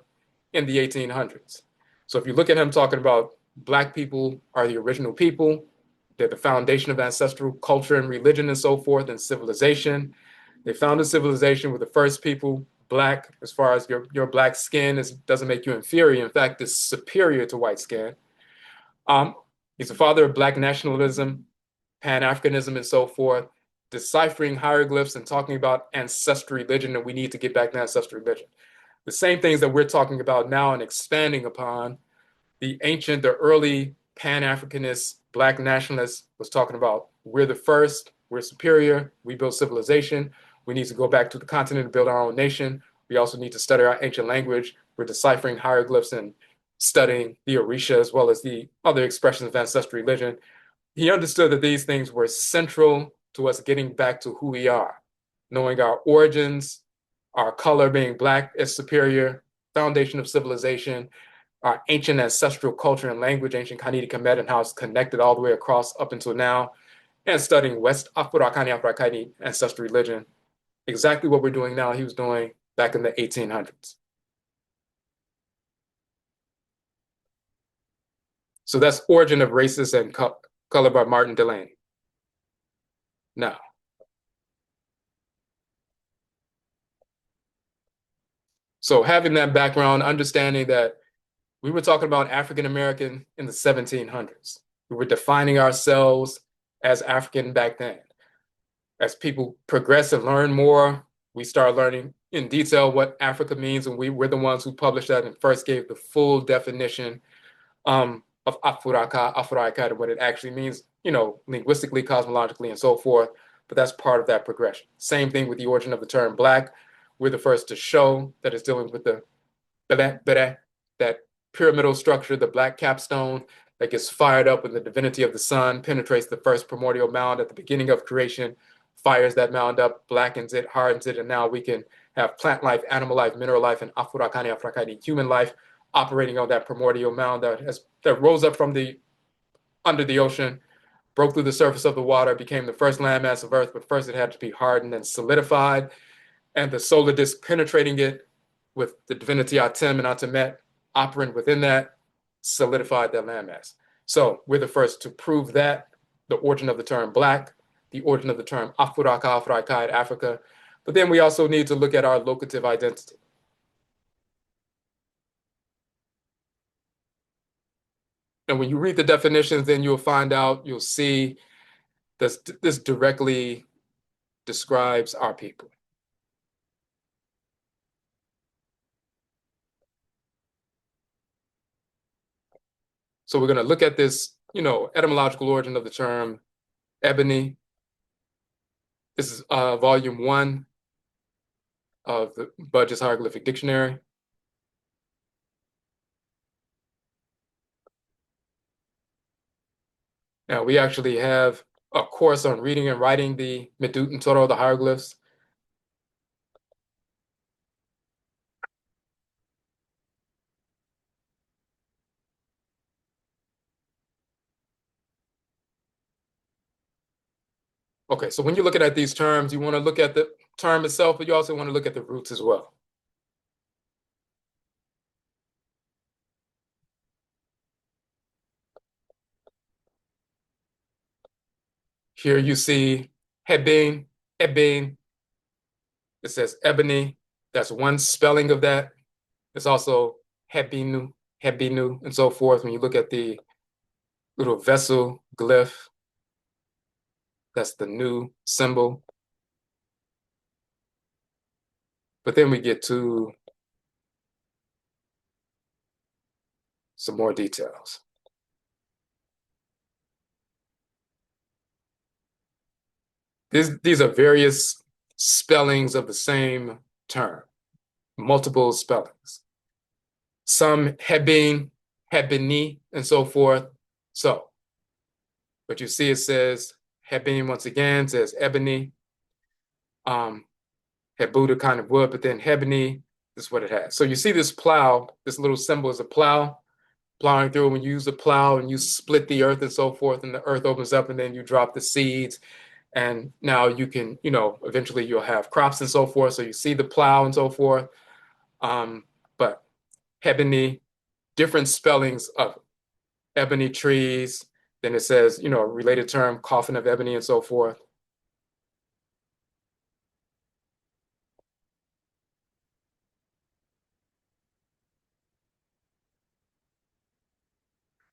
in the 1800s. So if you look at him talking about Black people are the original people, they're the foundation of ancestral culture and religion and so forth and civilization. They founded civilization with the first people. Black, as far as your Black skin, doesn't make you inferior. In fact, it's superior to white skin. He's the father of Black nationalism, Pan-Africanism and so forth, deciphering hieroglyphs and talking about ancestral religion, and we need to get back to ancestral religion. The same things that we're talking about now and expanding upon, the early Pan-Africanist Black nationalists was talking about, we're the first, we're superior, we built civilization, we need to go back to the continent and build our own nation. We also need to study our ancient language. We're deciphering hieroglyphs and studying the Orisha as well as the other expressions of ancestral religion. He understood that these things were central to us getting back to who we are, knowing our origins, our color being Black is superior, foundation of civilization, our ancient ancestral culture and language, ancient Khanit and Kamit, and how it's connected all the way across up until now, and studying West Afurakani, Afuraitkaitnit, ancestral religion. Exactly what we're doing now, he was doing back in the 1800s. So that's Origin of Races and Color by Martin Delany. Now, so having that background, understanding that we were talking about African American in the 1700s. We were defining ourselves as African back then. As people progress and learn more, we start learning in detail what Africa means, and we're the ones who published that and first gave the full definition of Afuraka, Afuraitkait, and what it actually means, linguistically, cosmologically, and so forth. But that's part of that progression. Same thing with the origin of the term Black. We're the first to show that it's dealing with the that pyramidal structure, the Black capstone that gets fired up when the divinity of the sun penetrates the first primordial mound at the beginning of creation, fires that mound up, blackens it, hardens it, and now we can have plant life, animal life, mineral life, and Afurakani, Afuraitkaitnit, human life operating on that primordial mound that rose up from under the ocean, broke through the surface of the water, became the first landmass of Earth, but first it had to be hardened and solidified, and the solar disk penetrating it with the divinity Atem and Atemet operant within that solidified that landmass. So we're the first to prove that, the origin of the term Black, the origin of the term Afuraka, Afuraitkait, Africa. But then we also need to look at our locative identity. And when you read the definitions, then you'll see this directly describes our people. So we're going to look at this, etymological origin of the term Ebony. This is volume 1 of the Budge's Hieroglyphic Dictionary. Now we actually have a course on reading and writing the Medut and Toro, the hieroglyphs. Okay, so when you're looking at these terms, you want to look at the term itself, but you also want to look at the roots as well. Here you see Hebin, Ebin. It says Ebony. That's one spelling of that. It's also Hebinu, Hebinu, and so forth. When you look at the little vessel glyph, that's the new symbol. But then we get to some more details. These are various spellings of the same term, multiple spellings. Some Hebin, Hebini, and so forth. So, but you see it says Hebin once again, says Ebony, Hebuda kind of wood, but then Hebony, this is what it has. So you see this plow, this little symbol is a plow, plowing through. When you use a plow and you split the earth and so forth, and the earth opens up and then you drop the seeds. And now you can, eventually you'll have crops and so forth. So you see the plow and so forth. But Hebony, different spellings of ebony trees. Then it says, a related term, coffin of ebony and so forth.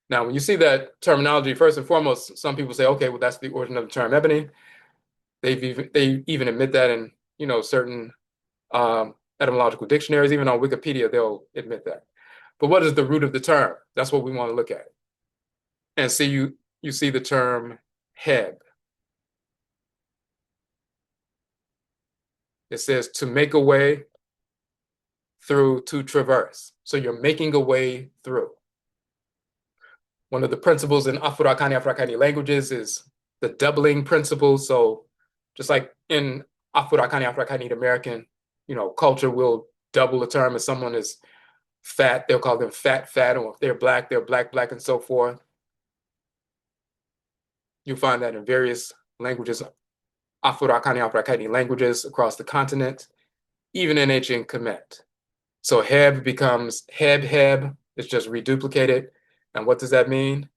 Now, when you see that terminology, first and foremost, some people say, okay, well, that's the origin of the term ebony. They even admit that in, certain etymological dictionaries, even on Wikipedia, they'll admit that. But what is the root of the term? That's what we want to look at. And see, you see the term heb. It says to make a way through, to traverse. So you're making a way through. One of the principles in Afurakani languages is the doubling principle. So just like in Afurakani American, culture will double the term. If someone is fat, they'll call them fat, or if they're black, black, and so forth. You'll find that in various languages, Afurakani languages across the continent, even in ancient Kemet. So heb becomes heb, it's just reduplicated. And what does that mean?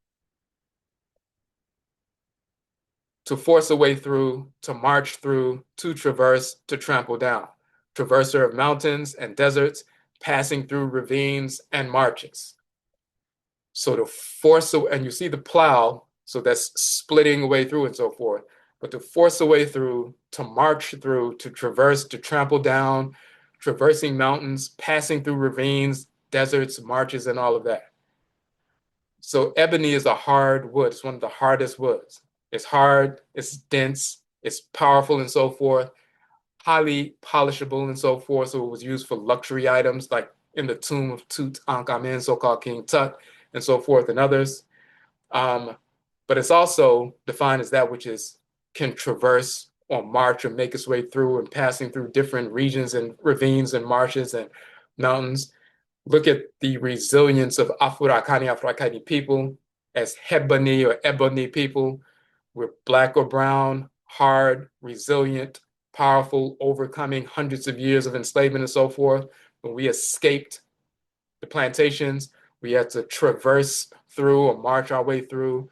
To force a way through, to march through, to traverse, to trample down. Traverser of mountains and deserts, passing through ravines and marches. So to force, and you see the plow, so that's splitting away through and so forth. But to force a way through, to march through, to traverse, to trample down, traversing mountains, passing through ravines, deserts, marches, and all of that. So ebony is a hard wood. It's one of the hardest woods. It's hard, it's dense, it's powerful and so forth, highly polishable and so forth. So it was used for luxury items like in the tomb of Tutankhamun, so-called King Tut, and so forth, and others. But it's also defined as that which can traverse or march or make its way through and passing through different regions and ravines and marshes and mountains. Look at the resilience of Afuraitkaitnit people as Heboni or Ebony people. We're black or brown, hard, resilient, powerful, overcoming hundreds of years of enslavement and so forth. When we escaped the plantations, we had to traverse through or march our way through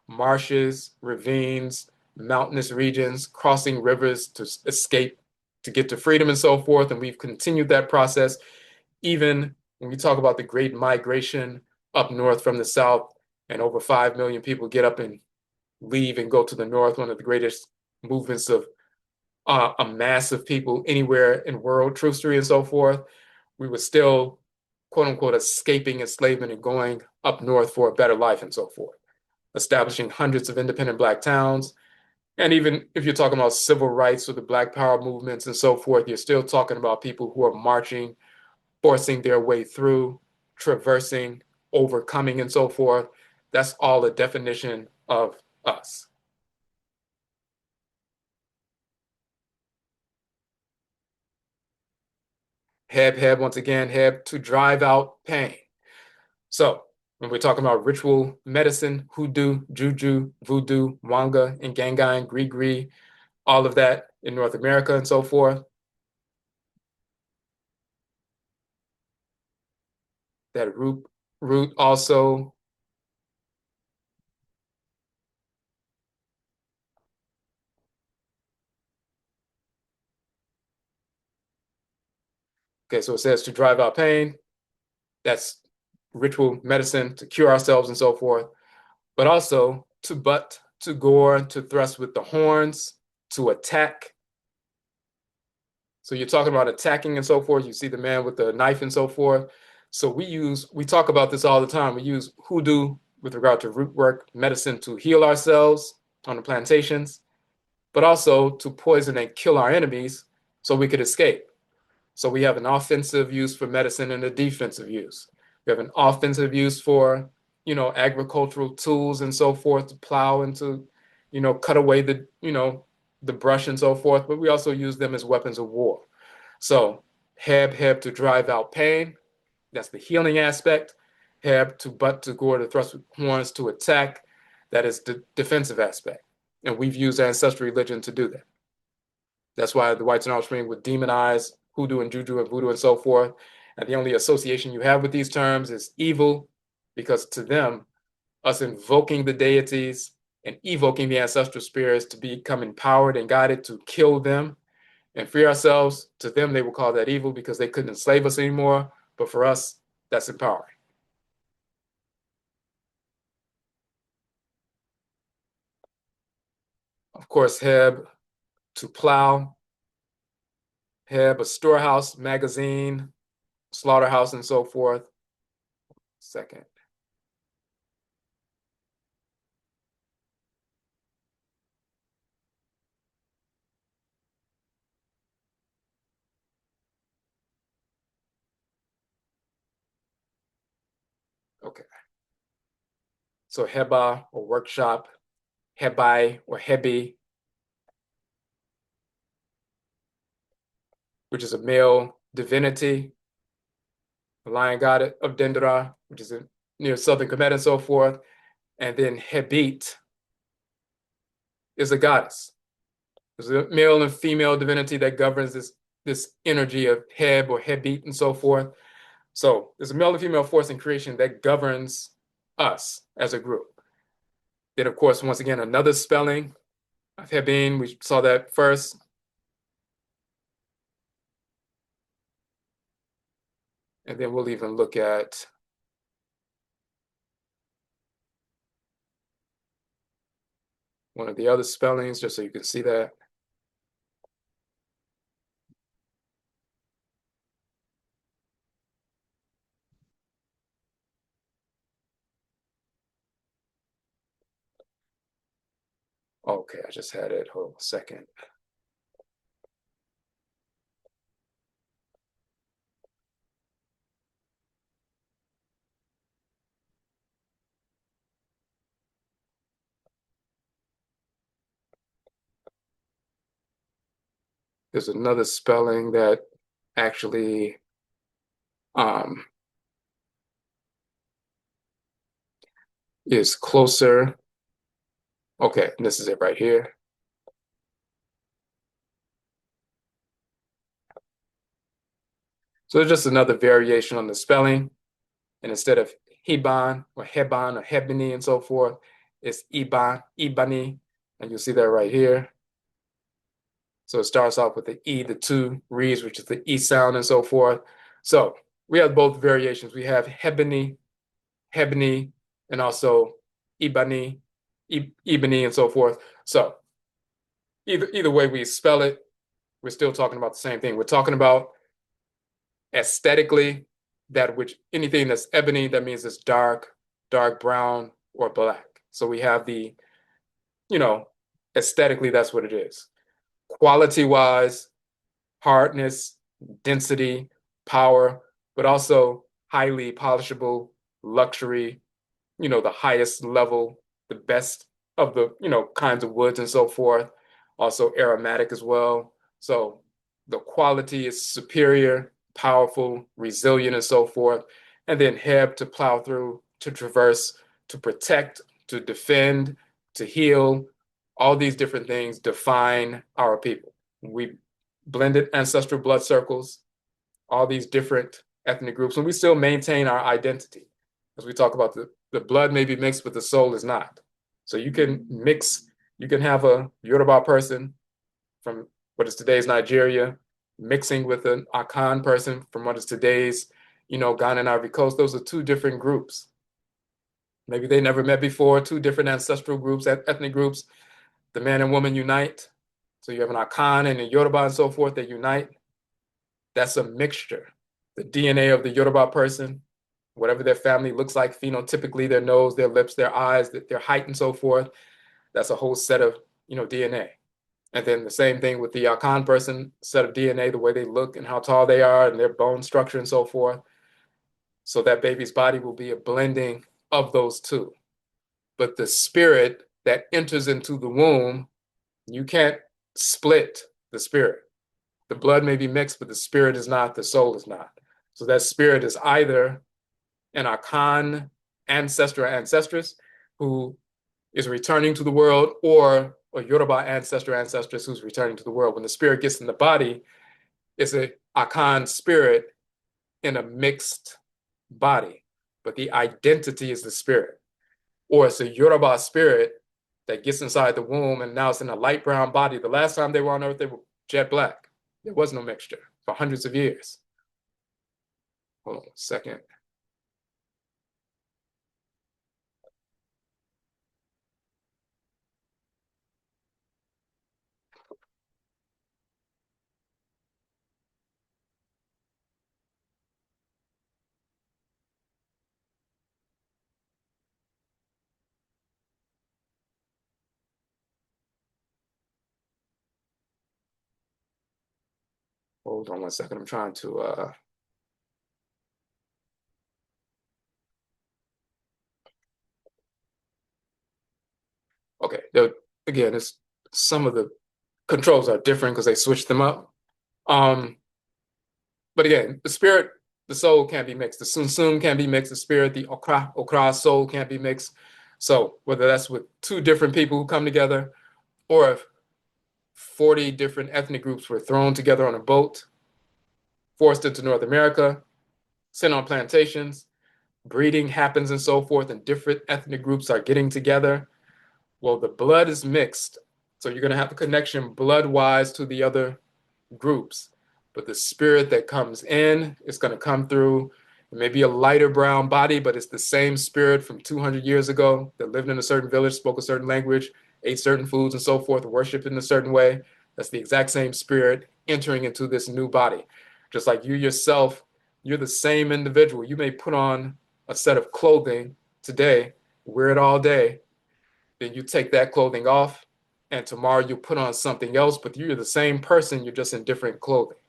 marshes, ravines, mountainous regions, crossing rivers to escape, to get to freedom and so forth. And we've continued that process even when we talk about the Great Migration up north from the south, and over 5 million people get up and leave and go to the north, one of the greatest movements of a mass of people anywhere in world history and so forth, we were still, quote unquote, escaping enslavement and going up north for a better life and so forth, establishing hundreds of independent Black towns. And even if you're talking about civil rights or the Black Power movements and so forth, you're still talking about people who are marching, forcing their way through, traversing, overcoming, and so forth. That's all a definition of us. Heb, once again, heb, to drive out pain. So when we're talking about ritual medicine, hoodoo, juju, voodoo, wanga, and gangan, gree, all of that in North America and so forth, that root also Okay, so it says to drive out pain. That's ritual medicine to cure ourselves and so forth. But also to butt, to gore, to thrust with the horns, to attack. So you're talking about attacking and so forth. You see the man with the knife and so forth. So we talk about this all the time. We use hoodoo with regard to root work medicine to heal ourselves on the plantations, but also to poison and kill our enemies so we could escape. So we have an offensive use for medicine and a defensive use. We have an offensive use for, agricultural tools and so forth to plow and to, cut away the brush and so forth, but we also use them as weapons of war. So heb to drive out pain, that's the healing aspect. Heb to butt, to gore, to thrust with horns, to attack, that is the defensive aspect. And we've used ancestral religion to do that. That's why the whites in our stream would demonize hoodoo and juju and voodoo and so forth. And the only association you have with these terms is evil, because to them, us invoking the deities and evoking the ancestral spirits to become empowered and guided to kill them and free ourselves, to them, they will call that evil because they couldn't enslave us anymore. But for us, that's empowering. Of course, Heb, to plow. Heb, a storehouse, magazine, slaughterhouse, and so forth. Second. Okay. So Heba, or workshop, Hebai or Hebi, which is a male divinity, the lion god of Dendera, which is near southern Kemet and so forth. And then Hebit is a goddess. There's a male and female divinity that governs this energy of Heb or Hebit and so forth. So there's a male and female force in creation that governs us as a group. Then, of course, once again, another spelling of Hebin, we saw that first. And then we'll even look at one of the other spellings, just so you can see that. Okay, I just had it. Hold on a second. There's another spelling that actually is closer. Okay, this is it right here. So it's just another variation on the spelling. And instead of Heban or Heban or Hebony and so forth, it's Iban, Ebony. And you'll see that right here. So it starts off with the E, the two reads, which is the E sound and so forth. So we have both variations. We have Hebony, Hebony, and also Ebony, Ebony, and so forth. So either way we spell it, we're still talking about the same thing. We're talking about aesthetically, that which anything that's ebony, that means it's dark, dark brown, or black. So we have the, aesthetically, that's what it is. Quality-wise, hardness, density, power, but also highly polishable, luxury, the highest level, the best of the, kinds of woods and so forth. Also aromatic as well. So the quality is superior, powerful, resilient, and so forth. And then Heb, to plow through, to traverse, to protect, to defend, to heal. All these different things define our people. We blended ancestral blood circles, all these different ethnic groups, and we still maintain our identity. As we talk about, the blood may be mixed, but the soul is not. So you can mix, you can have a Yoruba person from what is today's Nigeria, mixing with an Akan person from what is today's, Ghana and Ivory Coast. Those are two different groups. Maybe they never met before, two different ancestral groups, ethnic groups. The man and woman unite. So you have an Akan and a Yoruba and so forth that unite. That's a mixture. The DNA of the Yoruba person, whatever their family looks like phenotypically, their nose, their lips, their eyes, their height and so forth, that's a whole set of, DNA. And then the same thing with the Akan person, set of DNA, the way they look and how tall they are and their bone structure and so forth. So that baby's body will be a blending of those two. But the spirit that enters into the womb, you can't split the spirit. The blood may be mixed, but the spirit is not, the soul is not. So that spirit is either an Akan ancestor or ancestress who is returning to the world, or a Yoruba ancestor or ancestress who's returning to the world. When the spirit gets in the body, it's a Akan spirit in a mixed body, but the identity is the spirit. Or it's a Yoruba spirit that gets inside the womb and now it's in a light brown body. The last time they were on Earth, they were jet black. There was no mixture for hundreds of years. Hold on a second. Hold on 1 second. I'm trying to okay. Again, it's some of the controls are different because they switched them up. But again, the spirit, the soul can't be mixed. The Sunsum can't be mixed. The spirit, the Okra soul can't be mixed. So whether that's with two different people who come together, or if 40 different ethnic groups were thrown together on a boat, forced into North America, sent on plantations, breeding happens and so forth, and different ethnic groups are getting together. Well, the blood is mixed. So you're going to have a connection blood-wise to the other groups. But the spirit that comes in is going to come through. It may be a lighter brown body, but it's the same spirit from 200 years ago that lived in a certain village, spoke a certain language, ate certain foods and so forth, worshiped in a certain way. That's the exact same spirit entering into this new body. Just like you yourself, you're the same individual. You may put on a set of clothing today, wear it all day, then you take that clothing off, and tomorrow you put on something else, but you're the same person, you're just in different clothing.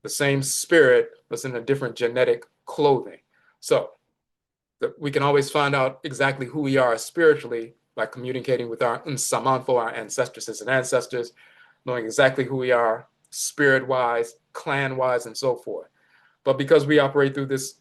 The same spirit, but in a different genetic clothing. So we can always find out exactly who we are spiritually by communicating with our Nsamanfo, our ancestresses and ancestors, knowing exactly who we are spirit-wise, clan-wise, and so forth. But because we operate through this,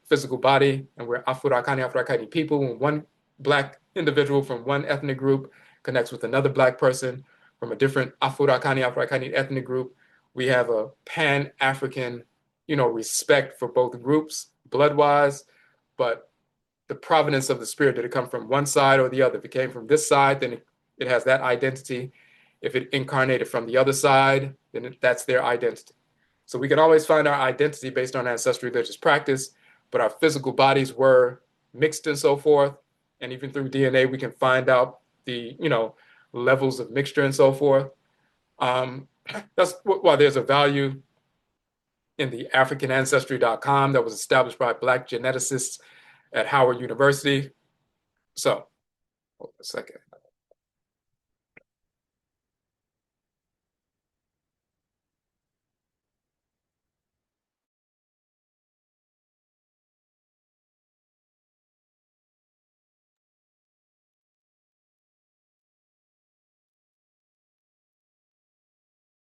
physical body, and we're Afurakani, Afuraitkaitnit people, and one Black individual from one ethnic group connects with another Black person from a different Afurakani, Afuraitkaitnit ethnic group, we have a pan-African, respect for both groups, blood-wise, but the provenance of the spirit, did it come from one side or the other? If it came from this side, then it has that identity. If it incarnated from the other side, then that's their identity. So we can always find our identity based on ancestral religious practice, but our physical bodies were mixed and so forth. And even through DNA, we can find out the, levels of mixture and so forth. That's why there's a value in the AfricanAncestry.com that was established by Black geneticists at Howard University. So, hold on a second.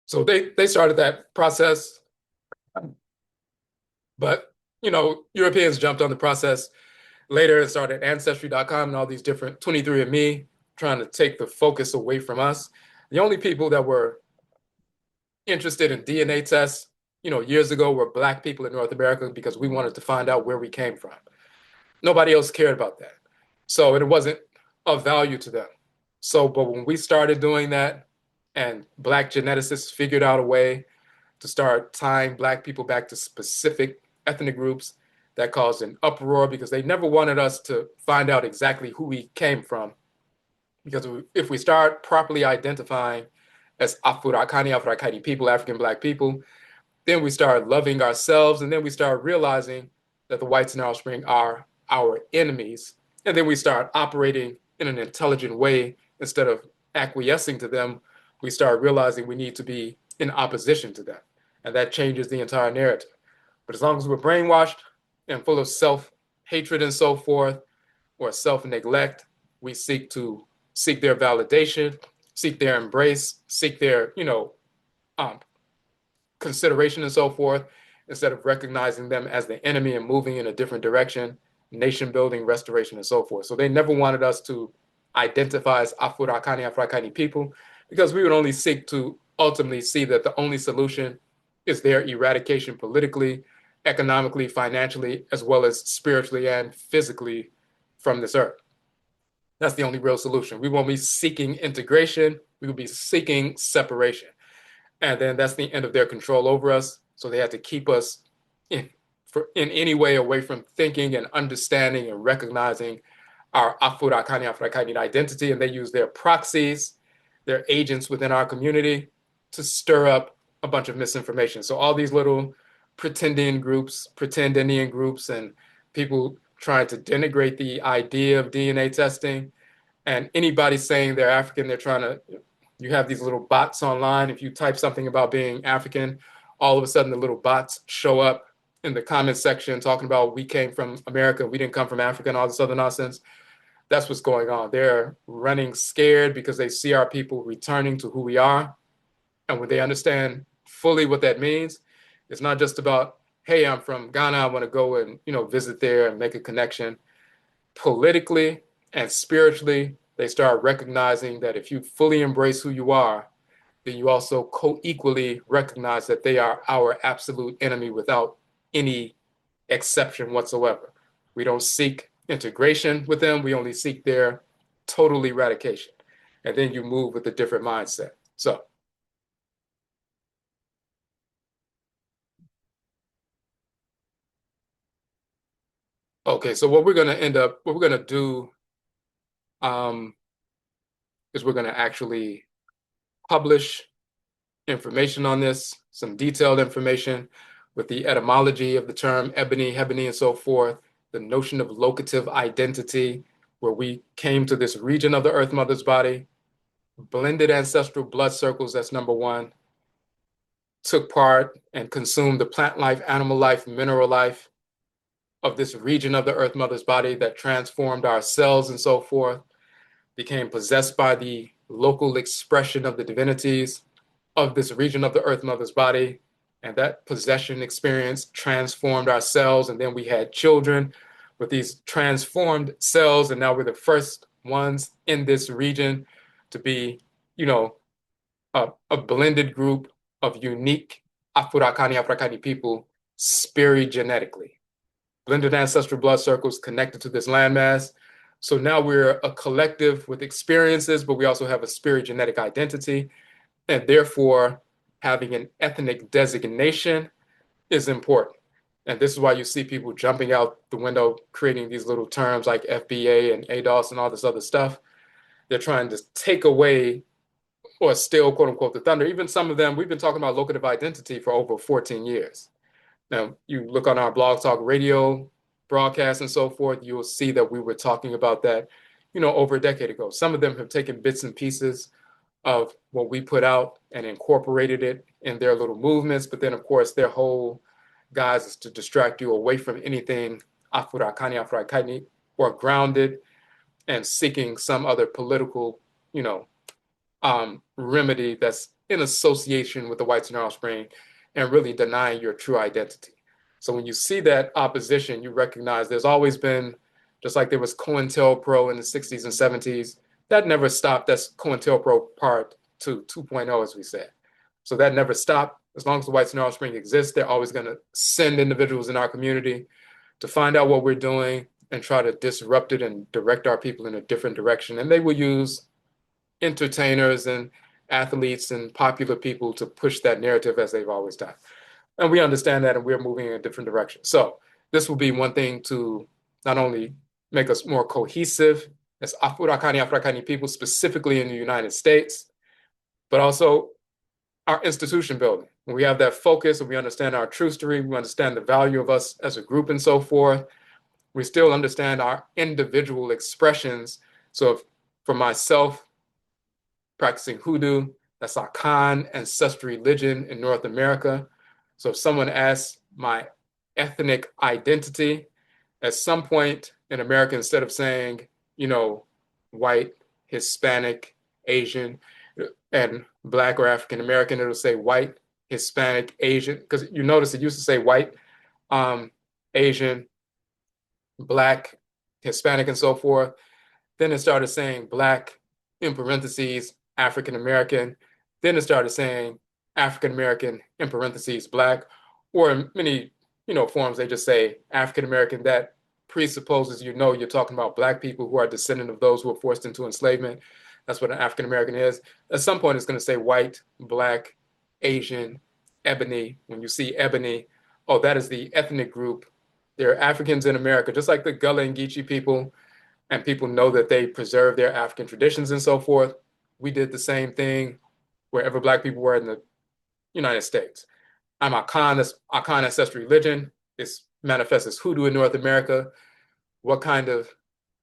So they started that process, but Europeans jumped on the process later and started Ancestry.com and all these different 23andMe, trying to take the focus away from us. The only people that were interested in DNA tests, years ago were Black people in North America because we wanted to find out where we came from. Nobody else cared about that. So it wasn't of value to them. So, but when we started doing that and Black geneticists figured out a way to start tying Black people back to specific ethnic groups. That caused an uproar because they never wanted us to find out exactly who we came from. Because if we start properly identifying as Afurakani, Afuraitkaitnit people, African Black people, then we start loving ourselves, and then we start realizing that the whites in our offspring are our enemies. And then we start operating in an intelligent way instead of acquiescing to them. We start realizing we need to be in opposition to them. And that changes the entire narrative. But as long as we're brainwashed and full of self-hatred and so forth, or self-neglect, we seek their validation, seek their embrace, seek their, consideration and so forth, instead of recognizing them as the enemy and moving in a different direction, nation building, restoration, and so forth. So they never wanted us to identify as Afurakani, Afuraitkaitnit people, because we would only seek to ultimately see that the only solution is their eradication politically, economically, financially, as well as spiritually and physically from this earth. That's the only real solution. We won't be seeking integration. We will be seeking separation. And then that's the end of their control over us. So they had to keep us in any way away from thinking and understanding and recognizing our Afurakani, Afuraitkaitnit identity. And they use their proxies, their agents within our community to stir up a bunch of misinformation. So all these little pretend Indian groups, and people trying to denigrate the idea of DNA testing. And anybody saying they're African, you have these little bots online. If you type something about being African, all of a sudden the little bots show up in the comment section talking about we came from America, we didn't come from Africa, and all this other nonsense. That's what's going on. They're running scared because they see our people returning to who we are. And when they understand fully what that means, it's not just about, hey, I'm from Ghana, I want to go and visit there and make a connection. Politically and spiritually, they start recognizing that if you fully embrace who you are, then you also co-equally recognize that they are our absolute enemy without any exception whatsoever. We don't seek integration with them. We only seek their total eradication. And then you move with a different mindset. So, okay, so what we're going to do is we're going to actually publish information on this, some detailed information with the etymology of the term ebony, hebony, and so forth, the notion of locative identity, where we came to this region of the Earth Mother's body, blended ancestral blood circles, that's number one, took part and consumed the plant life, animal life, mineral life of this region of the Earth Mother's body that transformed our cells and so forth, became possessed by the local expression of the divinities of this region of the Earth Mother's body. And that possession experience transformed our cells. And then we had children with these transformed cells. And now we're the first ones in this region to be, a blended group of unique Afurakani, Afuraitkaitnit people spiri-genetically. Blended ancestral blood circles connected to this landmass. So now we're a collective with experiences, but we also have a spiri-genetic identity. And therefore, having an ethnic designation is important. And this is why you see people jumping out the window, creating these little terms like FBA and ADOS and all this other stuff. They're trying to take away or steal, quote unquote, the thunder. Even some of them, we've been talking about locative identity for over 14 years. Now, you look on our Blog Talk Radio broadcasts and so forth, you will see that we were talking about that, over a decade ago. Some of them have taken bits and pieces of what we put out and incorporated it in their little movements. But then, of course, their whole guise is to distract you away from anything Afurakani, Afuraitkaitnit, or grounded and seeking some other political, remedy that's in association with the whites in our offspring and really denying your true identity. So when you see that opposition, you recognize there's always been, just like there was COINTELPRO in the 60s and 70s, that never stopped. That's COINTELPRO part 2.0, as we said. So that never stopped. As long as the whites in our offspring exist, they're always going to send individuals in our community to find out what we're doing and try to disrupt it and direct our people in a different direction. And they will use entertainers and athletes and popular people to push that narrative as they've always done. And we understand that, and we're moving in a different direction. So this will be one thing to not only make us more cohesive as Afurakani, Afurakani people, specifically in the United States, but also our institution building. When we have that focus and we understand our true story, we understand the value of us as a group and so forth, we still understand our individual expressions. So if, for myself, practicing hoodoo, that's our Khan ancestry religion in North America. So if someone asks my ethnic identity, at some point in America, instead of saying, white, Hispanic, Asian, and Black or African American, it'll say white, Hispanic, Asian, because you notice it used to say white, Asian, Black, Hispanic, and so forth. Then it started saying Black, in parentheses, African American. Then it started saying African American, in parentheses, Black, or in many forms they just say African American. That presupposes you're talking about Black people who are descendant of those who were forced into enslavement. That's what an African American is. At some point it's going to say white, Black, Asian, Ebony. When you see Ebony, oh, that is the ethnic group. There are Africans in America, just like the Gullah and Geechee people, and people know that they preserve their African traditions and so forth. We did the same thing wherever Black people were in the United States. I'm Akan ancestry religion. This manifests as hoodoo in North America. What kind of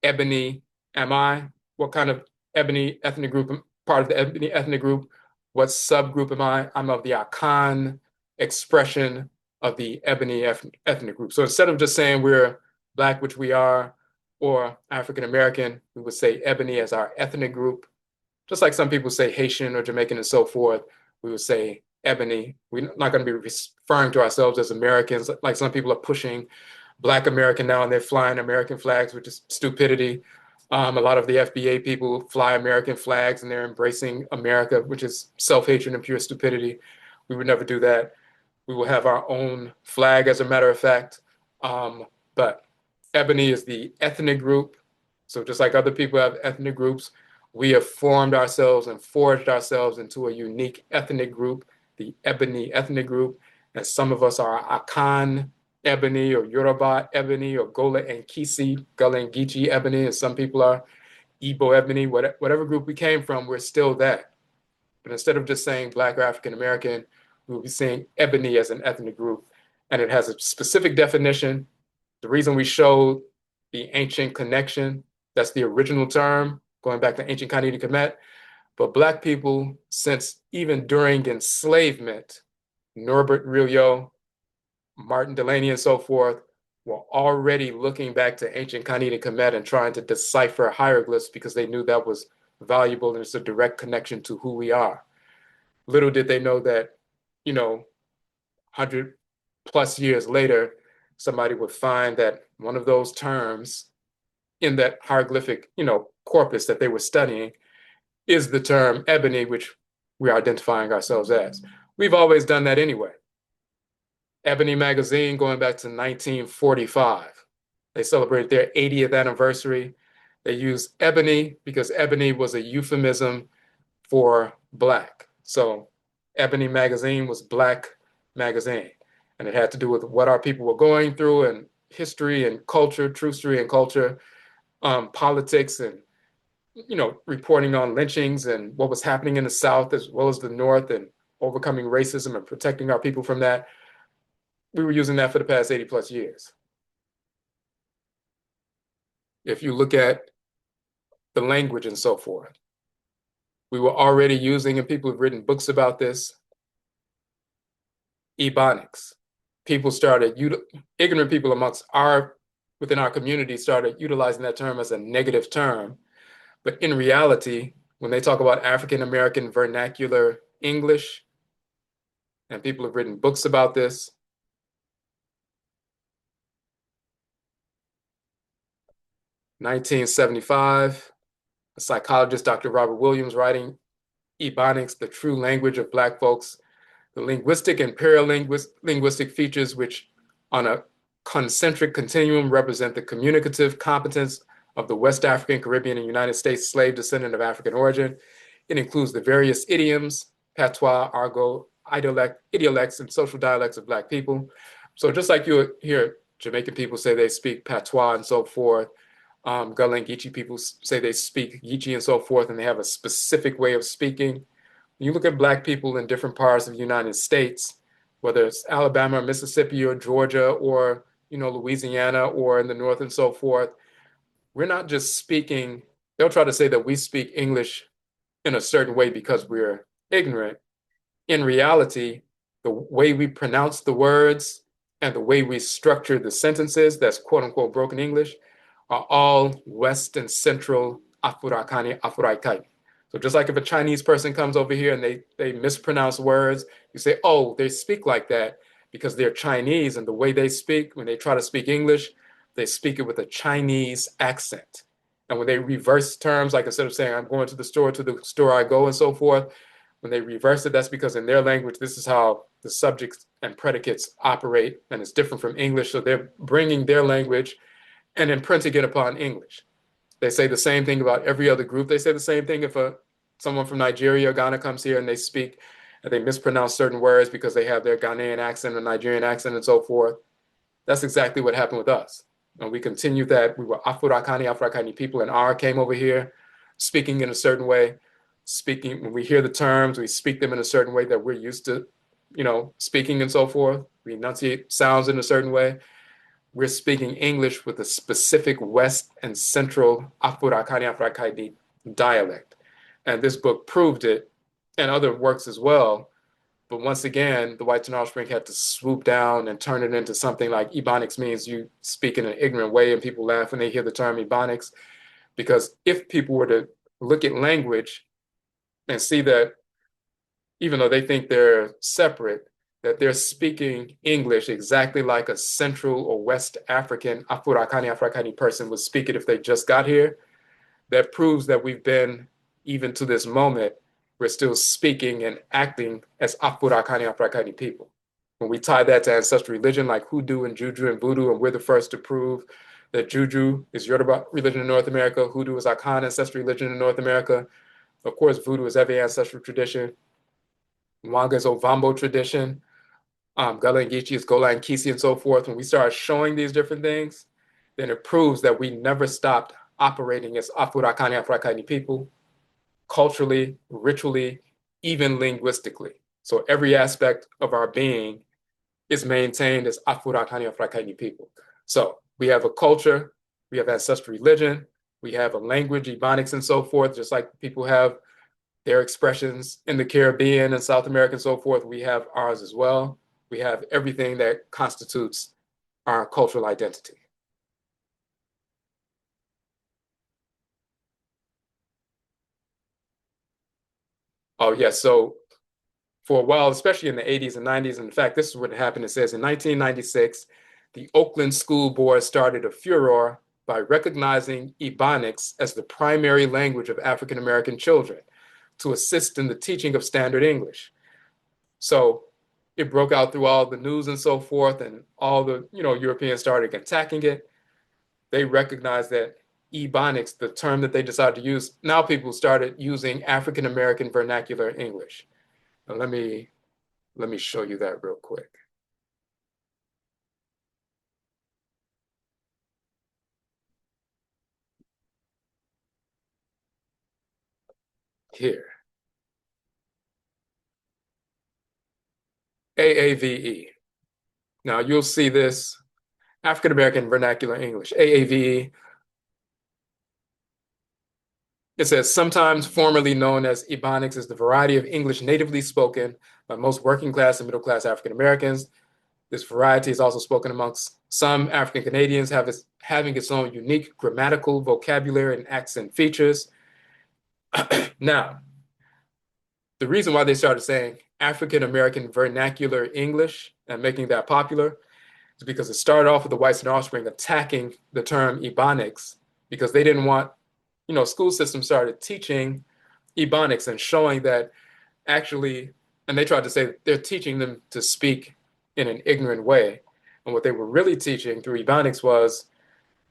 Ebony am I? What kind of Ebony ethnic group, part of the Ebony ethnic group? What subgroup am I? I'm of the Akan expression of the Ebony ethnic group. So instead of just saying we're Black, which we are, or African American, we would say Ebony as our ethnic group. Just like some people say Haitian or Jamaican and so forth, we would say Ebony. We're not going to be referring to ourselves as Americans, like some people are pushing Black American now and they're flying American flags, which is stupidity. A lot of the FBA people fly American flags and they're embracing America, which is self-hatred and pure stupidity. We would never do that. We will have our own flag, as a matter of fact. But Ebony is the ethnic group. So just like other people have ethnic groups, we have formed ourselves and forged ourselves into a unique ethnic group, the Ebony ethnic group. And some of us are Akan Ebony or Yoruba Ebony or Gola and Kisi, Gullah and Geechee Ebony, and some people are Igbo Ebony. Whatever group we came from, we're still that. But instead of just saying Black or African American, we'll be saying Ebony as an ethnic group. And it has a specific definition. The reason we showed the ancient connection, that's the original term, going back to ancient Khanit and Kamit. But Black people, since even during enslavement, Norbert Rillo, Martin Delaney, and so forth, were already looking back to ancient Khanit and Kamit and trying to decipher hieroglyphs because they knew that was valuable and it's a direct connection to who we are. Little did they know that, 100 plus years later, somebody would find that one of those terms in that hieroglyphic, corpus that they were studying is the term Ebony, which we're identifying ourselves as. We've always done that anyway. Ebony magazine going back to 1945. They celebrated their 80th anniversary. They used ebony because ebony was a euphemism for Black. So Ebony magazine was Black magazine. And it had to do with what our people were going through and history and culture, true history and culture, politics and, reporting on lynchings and what was happening in the South as well as the North and overcoming racism and protecting our people from that. We were using that for the past 80 plus years. If you look at the language and so forth, we were already using, and people have written books about this, Ebonics. People started, ignorant people within our community started utilizing that term as a negative term. But in reality, when they talk about African American vernacular English, and people have written books about this, 1975, a psychologist, Dr. Robert Williams, writing Ebonics, the true language of Black folks, the linguistic and paralinguistic features which on a concentric continuum represent the communicative competence of the West African, Caribbean, and United States slave descendant of African origin. It includes the various idioms, patois, argot, idiolects, and social dialects of Black people. So just like you hear Jamaican people say they speak patois and so forth, Gullah and Geechee people say they speak Geechee and so forth, and they have a specific way of speaking. When you look at Black people in different parts of the United States, whether it's Alabama, or Mississippi, or Georgia, or Louisiana, or in the North and so forth, we're not just speaking. They'll try to say that we speak English in a certain way because we're ignorant. In reality, the way we pronounce the words and the way we structure the sentences, that's quote unquote broken English, are all West and Central Afurakani, Afuraitkait. So just like if a Chinese person comes over here and they mispronounce words, you say, oh, they speak like that because they're Chinese, and the way they speak, when they try to speak English, they speak it with a Chinese accent. And when they reverse terms, like instead of saying, I'm going to the store I go and so forth, when they reverse it, that's because in their language, this is how the subjects and predicates operate, and it's different from English. So they're bringing their language and imprinting it upon English. They say the same thing about every other group. They say the same thing if someone from Nigeria or Ghana comes here and they speak and they mispronounce certain words because they have their Ghanaian accent or Nigerian accent and so forth. That's exactly what happened with us. And we continued that. We were Afurakani, Afurakani people, and R came over here speaking in a certain way. Speaking, when we hear the terms, we speak them in a certain way that we're used to, speaking and so forth. We enunciate sounds in a certain way. We're speaking English with a specific West and Central Afurakani, Afuraitkaitnit dialect. And this book proved it, and other works as well. But once again, the white offspring had to swoop down and turn it into something like Ebonics means you speak in an ignorant way, and people laugh when they hear the term Ebonics. Because if people were to look at language and see that even though they think they're separate, that they're speaking English exactly like a Central or West African Afurakani, Afuraitkait person would speak it if they just got here, that proves that we've been, even to this moment, we're still speaking and acting as Afurakani, Afuraitkaitnit people. When we tie that to ancestral religion like hoodoo and juju and voodoo, and we're the first to prove that juju is Yoruba religion in North America, hoodoo is Akan ancestral religion in North America, of course, voodoo is every ancestral tradition, Mwanga is Ovambo tradition, Gullah and Geechee is Gola and Kisi and so forth. When we start showing these different things, then it proves that we never stopped operating as Afurakani, Afuraitkaitnit people, culturally, ritually, even linguistically. So every aspect of our being is maintained as Afurakani, Afuraitkaitnit people. So we have a culture, we have ancestral religion, we have a language, Ebonics and so forth, just like people have their expressions in the Caribbean and South America and so forth, we have ours as well. We have everything that constitutes our cultural identity. Oh, yes. So for a while, especially in the 80s and 90s, and in fact, this is what happened. It says in 1996, the Oakland School Board started a furor by recognizing Ebonics as the primary language of African American children to assist in the teaching of standard English. So it broke out through all the news and so forth, and all the Europeans started attacking it. They recognized that Ebonics, the term that they decided to use, now people started using African American vernacular English. Now let me show you that real quick. Here, AAVE. Now you'll see this African American vernacular English, AAVE. It says, sometimes formerly known as Ebonics, is the variety of English natively spoken by most working class and middle class African Americans. This variety is also spoken amongst some African Canadians, having its own unique grammatical, vocabulary, and accent features. Now, the reason why they started saying African American vernacular English and making that popular is because it started off with the whites and offspring attacking the term Ebonics because they didn't want, school systems started teaching Ebonics and showing that actually, and they tried to say they're teaching them to speak in an ignorant way. And what they were really teaching through Ebonics was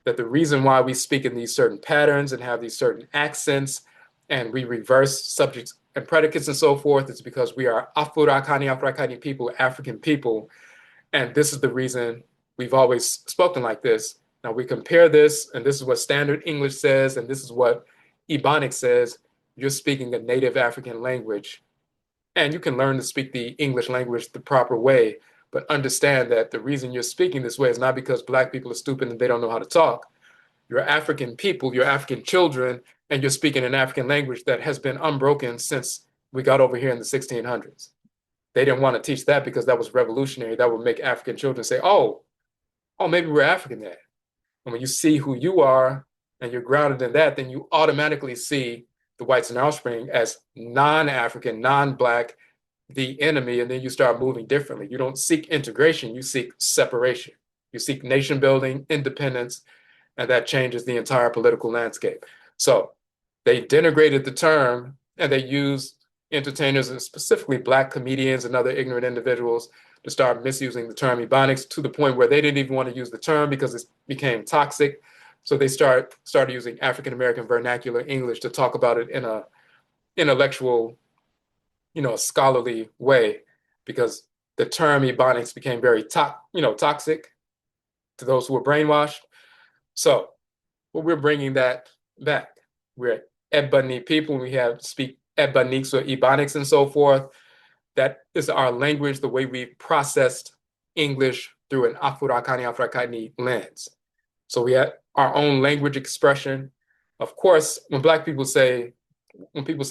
that the reason why we speak in these certain patterns and have these certain accents and we reverse subjects and predicates and so forth, it's because we are Afurakani, Afuraitkaitnit people, African people. And this is the reason we've always spoken like this. Now we compare this, and this is what standard English says, and this is what Ebonic says. You're speaking a native African language, and you can learn to speak the English language the proper way, but understand that the reason you're speaking this way is not because Black people are stupid and they don't know how to talk. You're African people, you're African children, and you're speaking an African language that has been unbroken since we got over here in the 1600s. They didn't want to teach that because that was revolutionary. That would make African children say, oh, maybe we're African then. And when you see who you are and you're grounded in that, then you automatically see the whites and offspring as non-African, non-Black, the enemy, and then you start moving differently. You don't seek integration, you seek separation. You seek nation building, independence, and that changes the entire political landscape. So they denigrated the term, and they used entertainers, and specifically Black comedians and other ignorant individuals, to start misusing the term Ebonics to the point where they didn't even want to use the term because it became toxic. So they started using African-American vernacular English to talk about it in a intellectual, scholarly way, because the term Ebonics became very toxic to those who were brainwashed. So we're bringing that back. We're Ebony people. We speak Ebonics or Ebonics and so forth. That is our language, the way we processed English through an Afurakani, Afuraitkaitnit lens. So we have our own language expression. Of course, when people say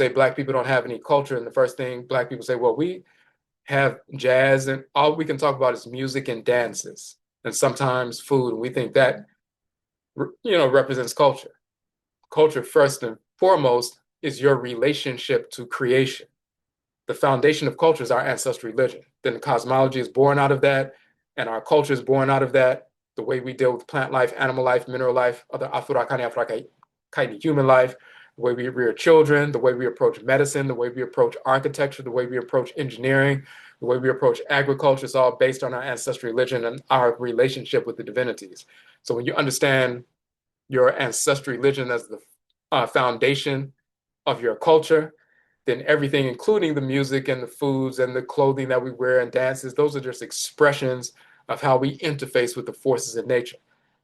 Black people don't have any culture, and the first thing Black people say, well, we have jazz, and all we can talk about is music and dances, and sometimes food, and we think that represents culture. Culture, first and foremost, is your relationship to creation. The foundation of culture is our ancestral religion. Then the cosmology is born out of that, and our culture is born out of that. The way we deal with plant life, animal life, mineral life, other Afurakani, Afuraitkaitnit human life, the way we rear children, the way we approach medicine, the way we approach architecture, the way we approach engineering, the way we approach agriculture is all based on our ancestral religion and our relationship with the divinities. So when you understand your ancestral religion as the foundation of your culture, then everything, including the music and the foods and the clothing that we wear and dances, those are just expressions of how we interface with the forces of nature.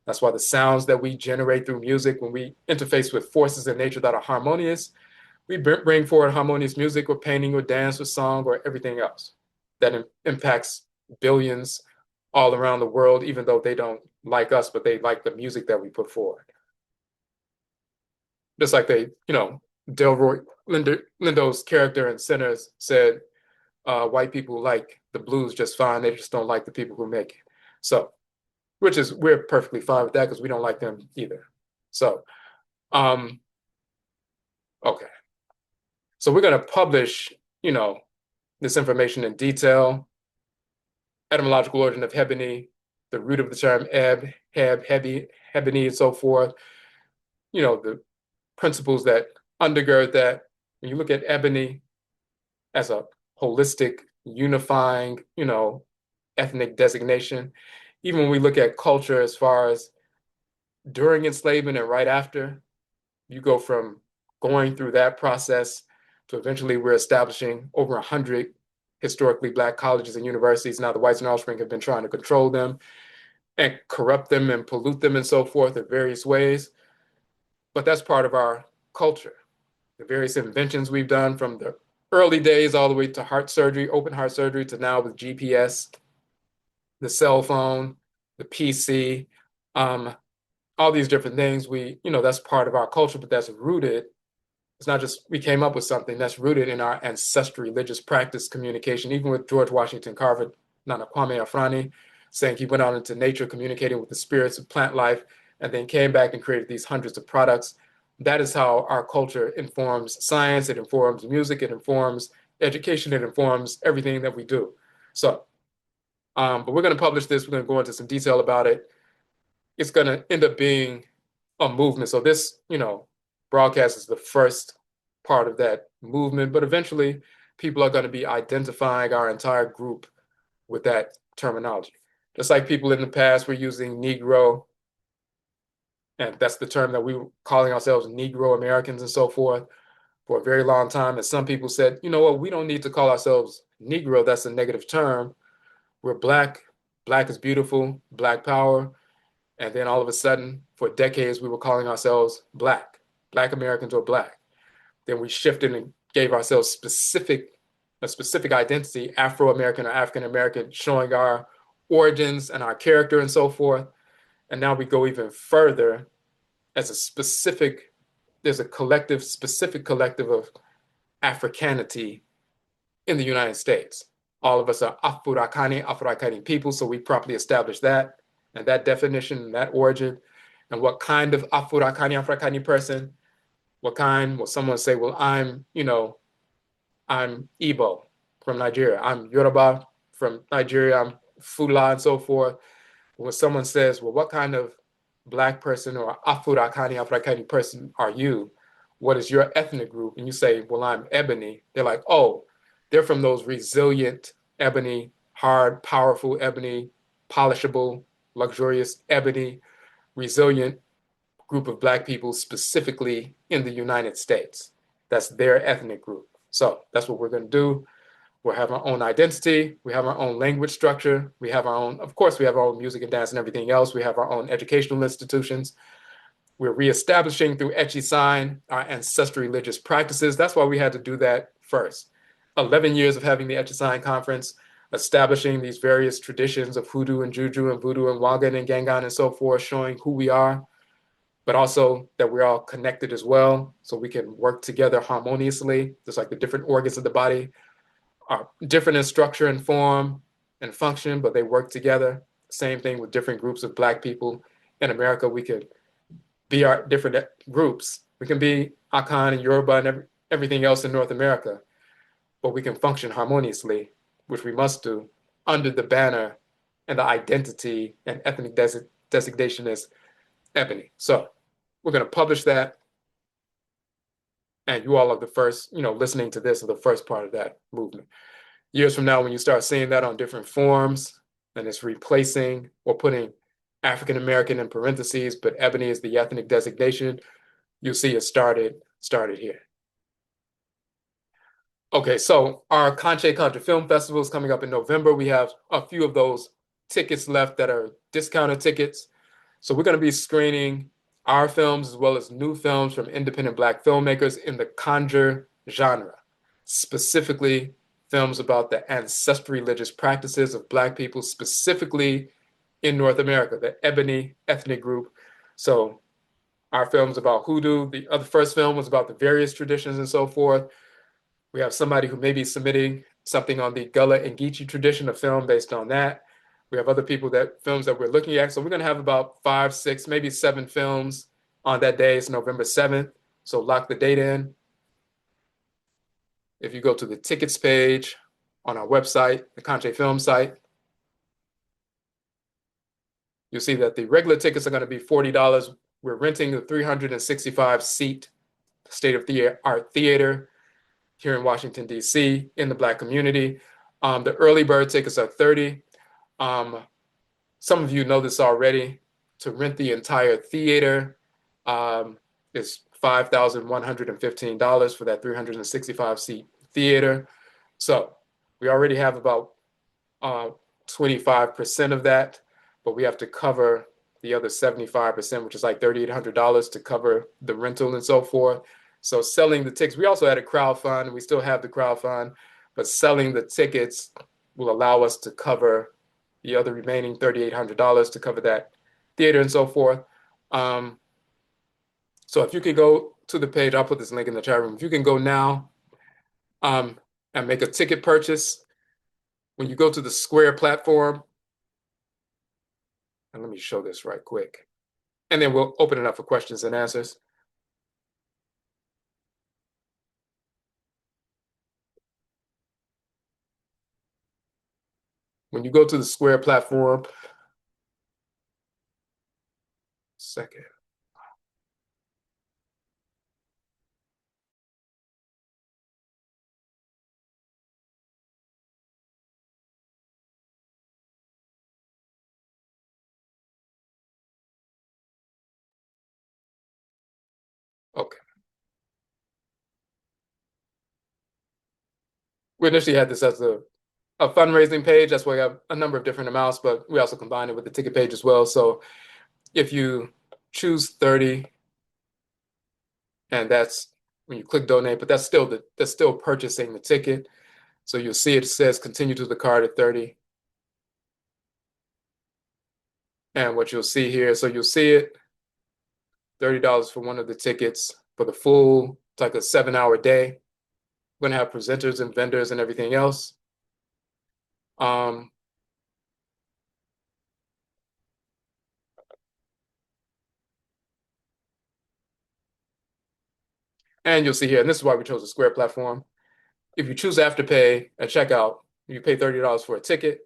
That's why the sounds that we generate through music, when we interface with forces in nature that are harmonious, we bring forward harmonious music or painting or dance or song or everything else that impacts billions all around the world, even though they don't like us, but they like the music that we put forward. Just like Delroy Lindo's character in Sinners said, white people like the blues just fine, they just don't like the people who make it. So, we're perfectly fine with that because we don't like them either. So, okay. So we're going to publish, this information in detail, etymological origin of Ebony, the root of the term eb, heb, Ebony, and so forth, the principles that undergird that. When you look at ebony as a holistic, unifying, ethnic designation, even when we look at culture as far as during enslavement and right after, you go from going through that process to eventually we're establishing over 100 historically Black colleges and universities. Now the whites and offspring have been trying to control them and corrupt them and pollute them and so forth in various ways. But that's part of our culture. The various inventions we've done from the early days all the way to heart surgery, open heart surgery, to now with GPS, the cell phone, the PC, all these different things, that's part of our culture, but that's rooted. It's not just we came up with something, that's rooted in our ancestral religious practice communication, even with George Washington Carver, Nana Kwame Afrani, saying he went out into nature, communicating with the spirits of plant life, and then came back and created these hundreds of products. That is how our culture informs science, it informs music, it informs education, it informs everything that we do. So, but we're going to publish this, we're going to go into some detail about it. It's going to end up being a movement. So this, broadcast is the first part of that movement, but eventually people are going to be identifying our entire group with that terminology. Just like people in the past were using Negro, and that's the term that we were calling ourselves, Negro Americans and so forth. for a very long time. And some people said, you know what, we don't need to call ourselves Negro. That's a negative term. We're Black. Black is beautiful, Black power. And then all of a sudden, for decades, we were calling ourselves Black. Black Americans or Black. Then we shifted and gave ourselves a specific identity, Afro-American or African American, showing our origins and our character and so forth. And now we go even further as a specific, there's a collective, specific collective of Africanity in the United States. All of us are Afurakani, Afuraitkaitnit people, so we properly established that and that definition and that origin. And what kind of Afurakani, Afuraitkaitnit person, what kind, will someone say, well, I'm Igbo from Nigeria. I'm Yoruba from Nigeria. I'm Fula and so forth. When someone says, well, what kind of Black person or Afurakani, Afuraitkaitnit person are you? What is your ethnic group? And you say, well, I'm Ebony. They're like, oh, they're from those resilient ebony, hard, powerful ebony, polishable, luxurious ebony, resilient group of Black people specifically in the United States. That's their ethnic group. So that's what we're going to do. We'll have our own identity. We have our own language structure. We have our own, of course, we have our own music and dance and everything else. We have our own educational institutions. We're reestablishing through AKYISAN our ancestral religious practices. That's why we had to do that first. 11 years of having the AKYISAN conference, establishing these various traditions of hoodoo and juju and voodoo and wangan and gangan and so forth, showing who we are, but also that we're all connected as well, so we can work together harmoniously, just like the different organs of the body are different in structure and form and function, but they work together. Same thing with different groups of Black people in America. We could be our different groups. We can be Akan and Yoruba and everything else in North America, but we can function harmoniously, which we must do under the banner and the identity and ethnic designation as Ebony. So we're going to publish that, and you all are the first, listening to this are the first part of that movement. Years from now, when you start seeing that on different forms, and it's replacing or putting African American in parentheses, but Ebony is the ethnic designation, you'll see it started here. Okay, so our Kanche Contra Film Festival is coming up in November. We have a few of those tickets left that are discounted tickets. So we're going to be screening our films as well as new films from independent Black filmmakers in the conjure genre, specifically films about the ancestral religious practices of Black people, specifically in North America, the Ebony ethnic group. So our film's about hoodoo. The other first film was about the various traditions and so forth. We have somebody who may be submitting something on the Gullah and Geechee tradition, a film based on that. We have other films that we're looking at. So we're going to have about 5, 6, maybe 7 films on that day. It's November 7th. So lock the date in. If you go to the tickets page on our website, the Kanche Film site, you'll see that the regular tickets are going to be $40. We're renting the 365-seat state-of-the-art theater here in Washington, D.C., in the Black community. The early bird tickets are $30. Some of you know this already. To rent the entire theater is $5,115 for that 365-seat theater. So we already have about 25% of that, but we have to cover the other 75%, which is like $3,800 to cover the rental and so forth. So selling the tickets, we also had a crowd fund, we still have the crowd fund, but selling the tickets will allow us to cover the other remaining $3,800 to cover that theater and so forth. So if you could go to the page, I'll put this link in the chat room. If you can go now and make a ticket purchase, when you go to the Square platform, and let me show this right quick, and then we'll open it up for questions and answers. When you go to the Square platform, second. Okay. we initially had this as a fundraising page. That's why we have a number of different amounts, but we also combine it with the ticket page as well. So if you choose 30, and that's when you click donate, but that's still purchasing the ticket. So you'll see it says continue to the card at 30. And what you'll see here, so you'll see it, $30 for one of the tickets for the full, it's like a 7-hour day. We're gonna have presenters and vendors and everything else. And you'll see here, and this is why we chose a Square platform. If you choose Afterpay at checkout, you pay $30 for a ticket,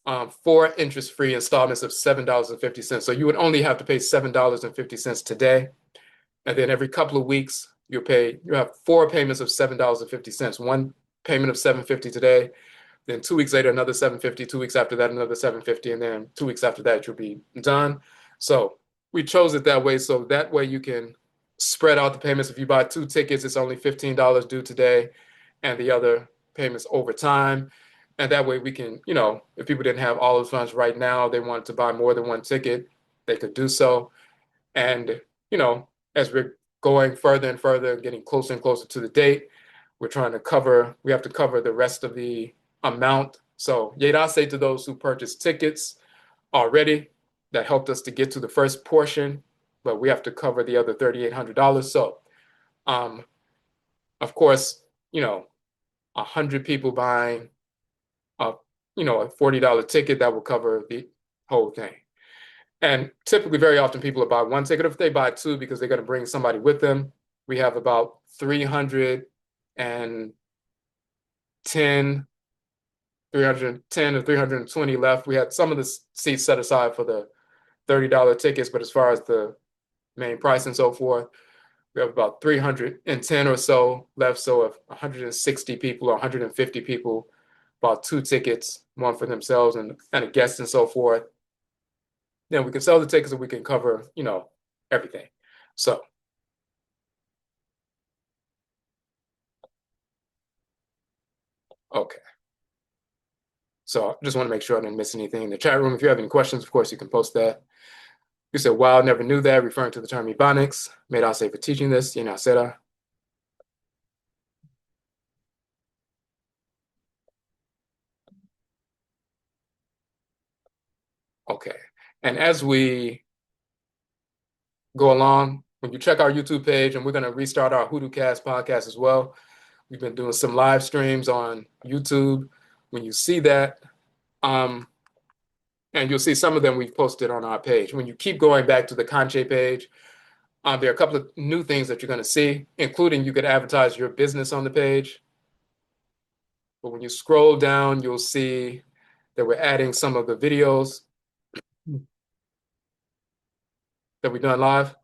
4 interest-free installments of $7.50. So you would only have to pay $7.50 today. And then every couple of weeks, you have 4 payments of $7.50. One payment of $7.50 today, then 2 weeks later, another $7.50, 2 weeks after that, another $7.50, and then 2 weeks after that, you'll be done. So we chose it that way, so that way you can spread out the payments. If you buy 2 tickets, it's only $15 due today, and the other payments over time. And that way we can, if people didn't have all the funds right now, they wanted to buy more than one ticket, they could do so. And, as we're going further and further, getting closer and closer to the date, we have to cover the rest of the amount. So Yedase to those who purchased tickets already. That helped us to get to the first portion, but we have to cover the other $3,800. So, of course, 100 people buying a $40 ticket, that will cover the whole thing. And typically, very often, people will buy one ticket. If they buy 2 because they're going to bring somebody with them, we have about 310 or 320 left. We had some of the seats set aside for the $30 tickets, but as far as the main price and so forth, we have about 310 or so left. So if 160 people or 150 people bought 2 tickets, one for themselves and a guest and so forth, then we can sell the tickets and we can cover, everything. So, okay. So I just want to make sure I didn't miss anything in the chat room. If you have any questions, of course, you can post that. You said, wow, never knew that, referring to the term Ebonics. Made I say for teaching this, Sarah. Okay. And as we go along, when you check our YouTube page, and we're going to restart our HoodooCast podcast as well. We've been doing some live streams on YouTube. When you see that, and you'll see some of them we've posted on our page. When you keep going back to the Kanche page, there are a couple of new things that you're going to see, including you could advertise your business on the page. But when you scroll down, you'll see that we're adding some of the videos that we've done live.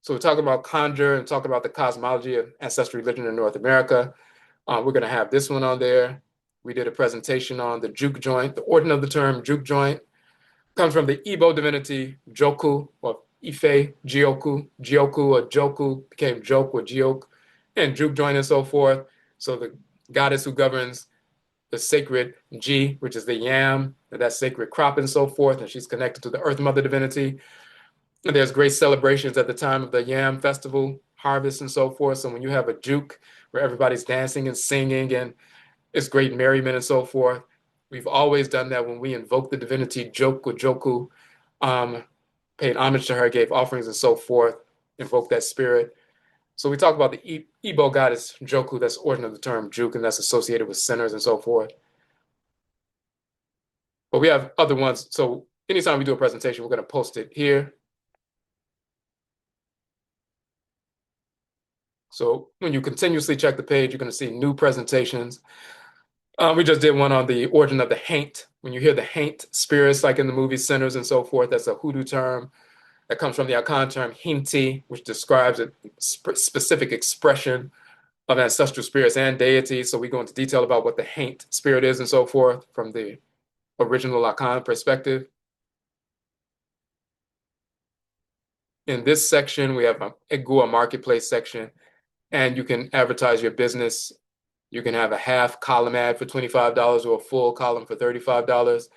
So we're talking about conjure and talking about the cosmology of ancestral religion in North America. We're going to have this one on there. We did a presentation on the juke joint. The origin of the term juke joint comes from the Igbo divinity Joku, or Ife Jioku. Jioku or Joku became Joke or Jiok, and juke joint and so forth. So the goddess who governs the sacred Ji, which is the yam, that sacred crop and so forth, and she's connected to the Earth Mother divinity. And there's great celebrations at the time of the yam festival, harvest and so forth. So when you have a juke where everybody's dancing and singing and it's great merriment and so forth, we've always done that when we invoke the divinity Joku, Joku, paid homage to her, gave offerings and so forth, invoke that spirit. So we talk about the Igbo goddess Joku, that's the origin of the term juke, and that's associated with sinners and so forth. But we have other ones. So anytime we do a presentation, we're going to post it here. So when you continuously check the page, you're going to see new presentations. We just did one on the origin of the haint. When you hear the haint spirits, like in the movie Sinners and so forth, that's a hoodoo term that comes from the Akan term hinti, which describes a specific expression of ancestral spirits and deities. So we go into detail about what the haint spirit is and so forth from the original Akan perspective. In this section, we have a Egua marketplace section, and you can advertise your business You can have a half column ad for $25 or a full column for $35.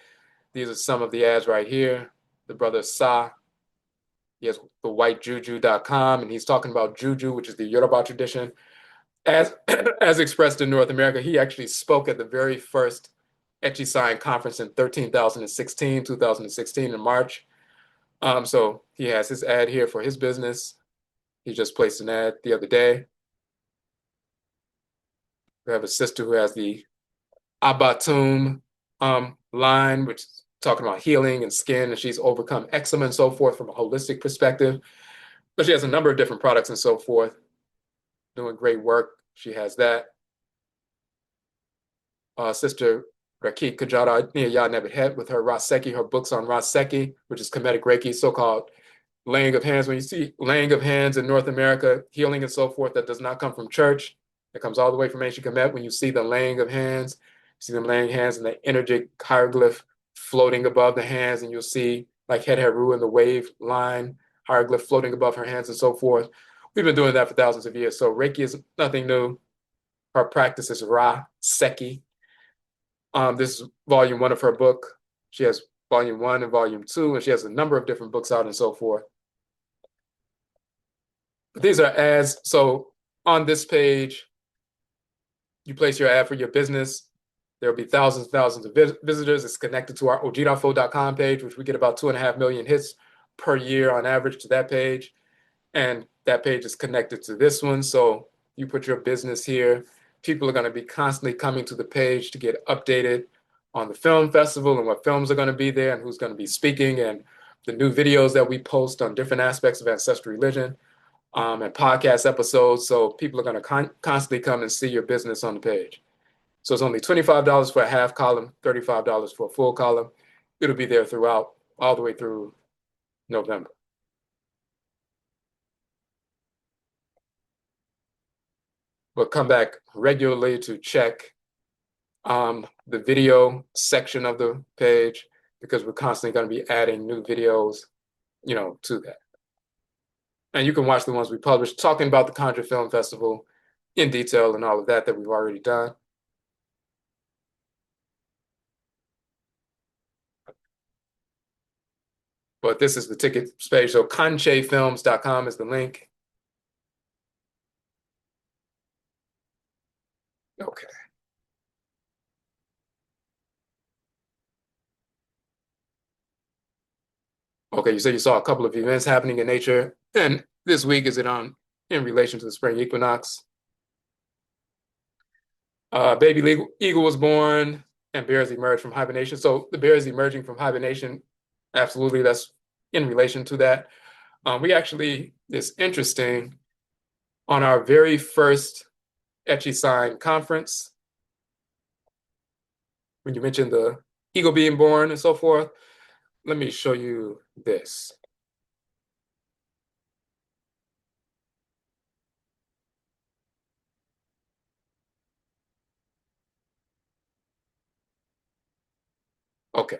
These are some of the ads right here. The brother Sa, he has the whitejuju.com, and he's talking about juju, which is the Yoruba tradition. As, as expressed in North America, he actually spoke at the very first AKYISAN conference in 2016 in March. So he has his ad here for his business. He just placed an ad the other day. We have a sister who has the Abatum line, which is talking about healing and skin, and she's overcome eczema and so forth from a holistic perspective. But she has a number of different products and so forth, doing great work. She has that. Sister Rakit Kajara Nia Nebuhet with her Raseki, her books on Raseki, which is Kemetic Reiki, so-called laying of hands. When you see laying of hands in North America, healing and so forth, that does not come from church. It comes all the way from ancient Kemet. When you see the laying of hands, you see them laying hands and the energetic hieroglyph floating above the hands, and you'll see like Het Heru in the wave line, hieroglyph floating above her hands and so forth. We've been doing that for thousands of years. So Reiki is nothing new. Her practice is Ra Seki. This is volume 1 of her book. She has volume 1 and volume 2, and she has a number of different books out and so forth. But these are ads. So on this page, you place your ad for your business. There will be thousands and thousands of visitors. It's connected to our ojirafo.com page, which we get about 2.5 million hits per year on average to that page. And that page is connected to this one. So you put your business here. People are going to be constantly coming to the page to get updated on the film festival and what films are going to be there and who's going to be speaking and the new videos that we post on different aspects of ancestral religion and podcast episodes. So people are going to constantly come and see your business on the page. So it's only $25 for a half column, $35 for a full column. It'll be there throughout, all the way through November. We'll come back regularly to check the video section of the page because we're constantly going to be adding new videos, to that. And you can watch the ones we published talking about the Conjure Film Festival in detail and all of that we've already done. But this is the ticket page. So kanchefilms.com is the link. Okay. Okay, you said you saw a couple of events happening in nature. And this week, is it in relation to the spring equinox? Baby eagle was born and bears emerged from hibernation. So the bears emerging from hibernation, absolutely, that's in relation to that. We actually, it's interesting, on our very first AKYISAN conference, when you mentioned the eagle being born and so forth, let me show you this. Okay.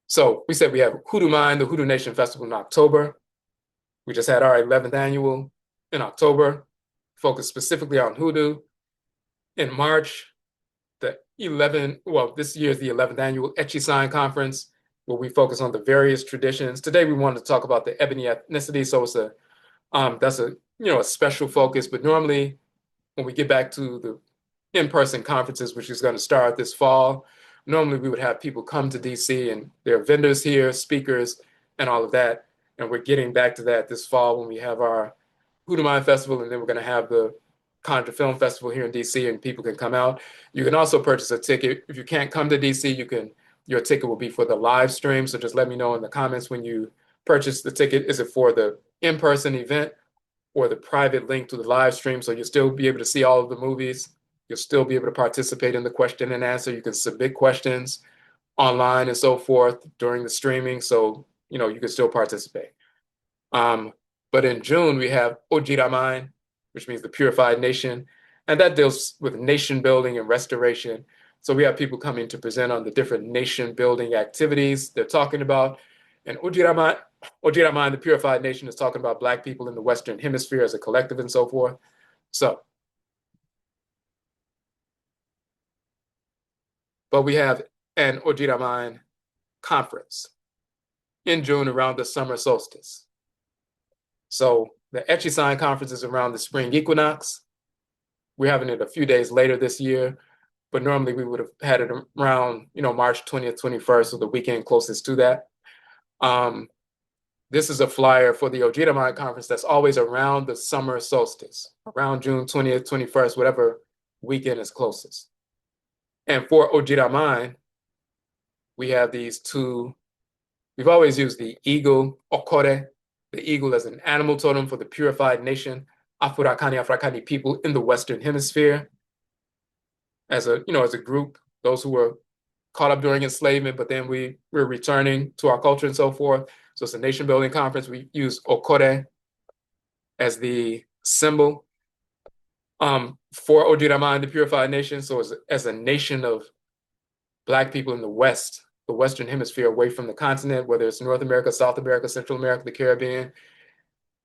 So we said we have Hoodoo Mind, the Hoodoo Nation Festival in October. We just had our 11th annual in October, focused specifically on Hoodoo. In March, this year is the 11th annual AKYISAN conference, where we focus on the various traditions. Today, we wanted to talk about the Ebony ethnicity, so that's a special focus. But normally, when we get back to the in-person conferences, which is going to start this fall, normally we would have people come to DC and there are vendors here, speakers, and all of that. And we're getting back to that this fall when we have our Hoodoo Mind Festival, and then we're going to have the Conjure Film Festival here in DC, and people can come out. You can also purchase a ticket. If you can't come to DC, your ticket will be for the live stream. So just let me know in the comments when you purchase the ticket. Is it for the in-person event or the private link to the live stream? So you'll still be able to see all of the movies. You'll still be able to participate in the question and answer. You can submit questions online and so forth during the streaming. So, you can still participate. But in June, we have Ojiraman, which means the purified nation. And that deals with nation building and restoration. So we have people coming to present on the different nation building activities they're talking about. And Ojiraman, the purified nation, is talking about Black people in the Western Hemisphere as a collective and so forth. So but we have an Ojiraman conference in June around the summer solstice. So the AKYISAN conference is around the spring equinox. We're having it a few days later this year, but normally we would have had it around, March 20th, 21st, so the weekend closest to that. This is a flyer for the Ojiraman conference that's always around the summer solstice, around June 20th, 21st, whatever weekend is closest. And for Ojiraman, we have these two. We've always used the eagle, okore, the eagle as an animal totem for the purified nation, Afurakani, Afuraitkaitnit people in the Western Hemisphere. As a group, those who were caught up during enslavement, but then we're returning to our culture and so forth. So it's a nation building conference. We use okore as the symbol for Ojiraman, the purified nation. So as a nation of Black people in the West, the Western Hemisphere, away from the continent, whether it's North America, South America, Central America, the Caribbean,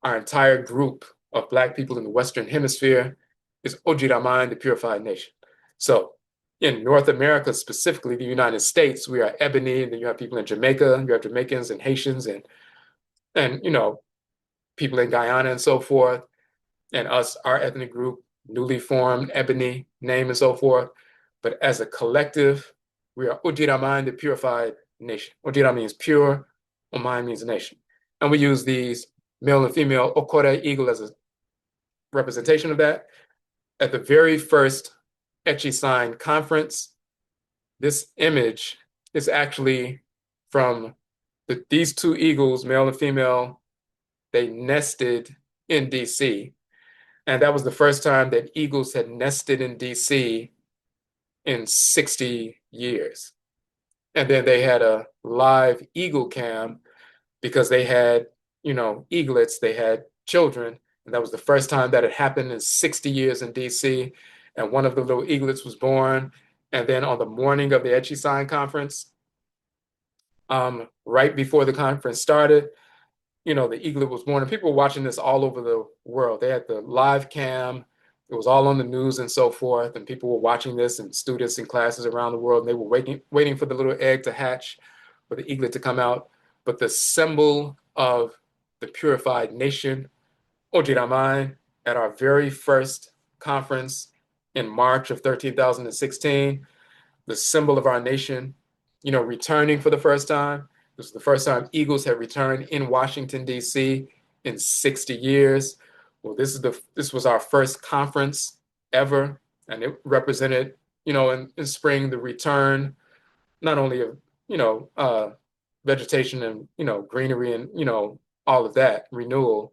our entire group of Black people in the Western Hemisphere is Ojiraman, the purified nation. So in North America, specifically the United States, we are Ebony, and then you have people in Jamaica, you have Jamaicans and Haitians and people in Guyana and so forth, and us, our ethnic group, newly formed Ebony name and so forth. But as a collective, we are Ojiraman, the purified nation. Ojira means pure, Oman means nation. And we use these male and female okore, eagle, as a representation of that. At the very first AKYISAN conference, this image is actually from these two eagles, male and female. They nested in DC. And that was the first time that eagles had nested in DC in 60 years. And then they had a live eagle cam because they had, eaglets, they had children. And that was the first time that it happened in 60 years in DC. And one of the little eaglets was born. And then on the morning of the AKYISAN conference, right before the conference started, the eaglet was born, and people were watching this all over the world. They had the live cam. It was all on the news and so forth, and people were watching this, and students in classes around the world, and they were waiting for the little egg to hatch, for the eaglet to come out. But the symbol of the purified nation, Ojiraman, at our very first conference in March of 13,016, the symbol of our nation, returning for the first time. This was the first time eagles had returned in Washington, D.C. in 60 years. Well, this was our first conference ever, and it represented, in spring, the return, not only of, vegetation and, greenery and, all of that, renewal,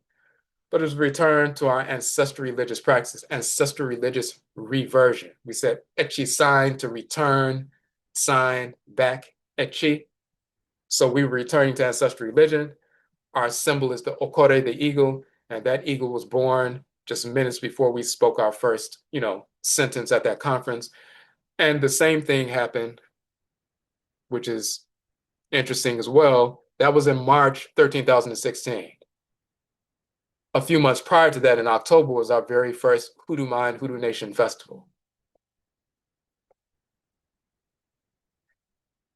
but it was a return to our ancestral religious practices, ancestral religious reversion. We said AKYISAN to return, sign back, Ekchi. So we were returning to ancestral religion. Our symbol is the okore, the eagle, and that eagle was born just minutes before we spoke our first, sentence at that conference. And the same thing happened, which is interesting as well. That was in March 13,016. A few months prior to that, in October, was our very first Hoodoo Mind, Hoodoo Nation festival.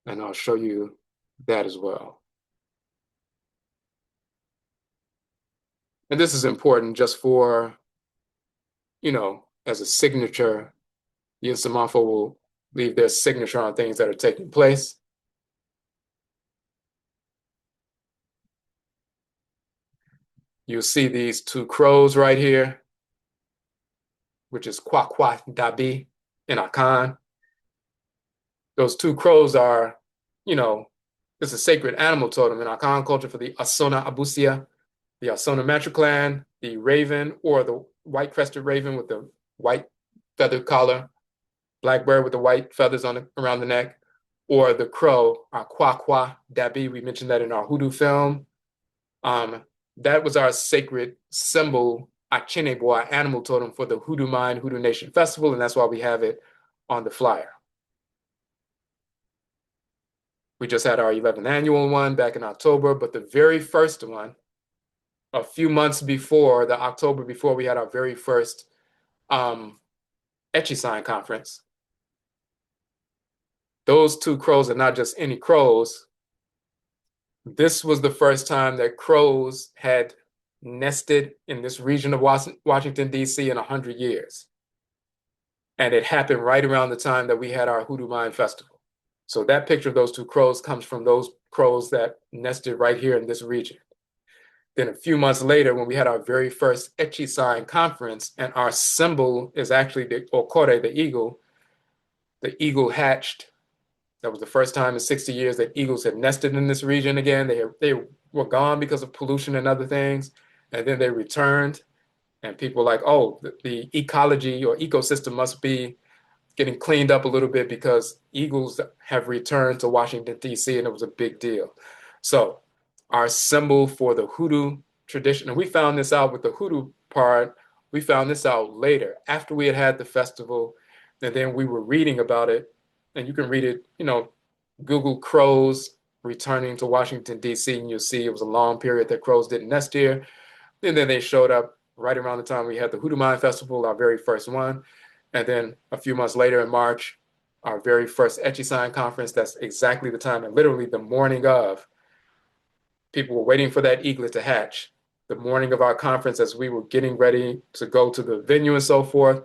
And I'll show you that as well. And this is important just for, as a signature. Yinsamafo will leave their signature on things that are taking place. You see these two crows right here, which is Kwakwa Dabi in Akan. Those two crows are, it's a sacred animal totem in Akan culture for the Asona Abusia, the Asona Matriclan, the raven, or the white-crested raven with the white feathered collar, black bird with the white feathers around the neck, or the crow, our Kwakwa Dabi. We mentioned that in our hoodoo film. That was our sacred symbol, Achinebo, our animal totem for the Hoodoo Mind, Hoodoo Nation Festival, and that's why we have it on the flyer. We just had our 11th annual one back in October, but the very first one, a few months before, the October before we had our very first AKYISAN conference, those two crows are not just any crows. This was the first time that crows had nested in this region of Washington, D.C. in 100 years. And it happened right around the time that we had our Hoodoo Mine Festival. So that picture of those two crows comes from those crows that nested right here in this region. Then a few months later, when we had our very first AKYISAN conference, and our symbol is actually the okore, the eagle hatched. That was the first time in 60 years that eagles had nested in this region again. They were gone because of pollution and other things, and then they returned, and people were like, oh, the ecology or ecosystem must be getting cleaned up a little bit because eagles have returned to Washington, D.C., and it was a big deal. So our symbol for the hoodoo tradition, and we found this out with the hoodoo part, we found this out later, after we had the festival, and then we were reading about it, and you can read it, Google crows returning to Washington, D.C., and you'll see it was a long period that crows didn't nest here. And then they showed up right around the time we had the Hoodoo Mine Festival, our very first one. And then a few months later in March, our very first AKYISAN conference. That's exactly the time, and literally the morning of, people were waiting for that eaglet to hatch. The morning of our conference, as we were getting ready to go to the venue and so forth,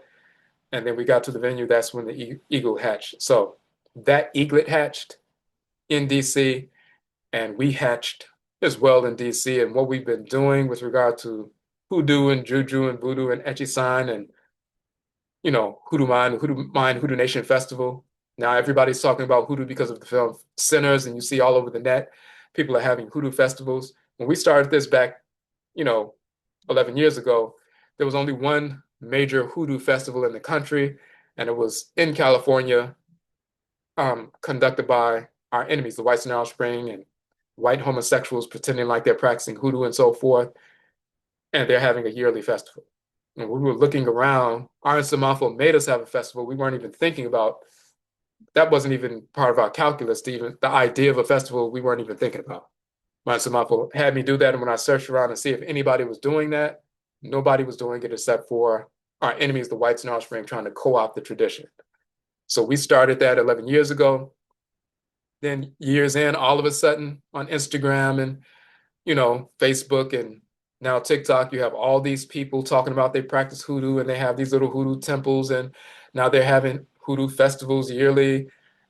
and then we got to the venue, that's when the eagle hatched. So that eaglet hatched in DC, and we hatched as well in DC. And what we've been doing with regard to hoodoo and juju and voodoo and AKYISAN and Hoodoo Mine, Hoodoo Nation Festival. Now everybody's talking about hoodoo because of the film Sinners, and you see all over the net, people are having hoodoo festivals. When we started this back, 11 years ago, there was only one major hoodoo festival in the country, and it was in California, conducted by our enemies, the whites in Alice Spring, and white homosexuals pretending like they're practicing hoodoo and so forth, and they're having a yearly festival. And we were looking around, Samafo made us have a festival. We weren't even thinking about, that wasn't even part of our calculus, even the idea of a festival we weren't even thinking about. Samafo had me do that, and when I searched around and see if anybody was doing that, nobody was doing it except for our enemies, the whites in our spring, trying to co-opt the tradition. So we started that 11 years ago. Then years in, all of a sudden on Instagram and, Facebook and now TikTok, you have all these people talking about they practice hoodoo and they have these little hoodoo temples, and now they're having hoodoo festivals yearly,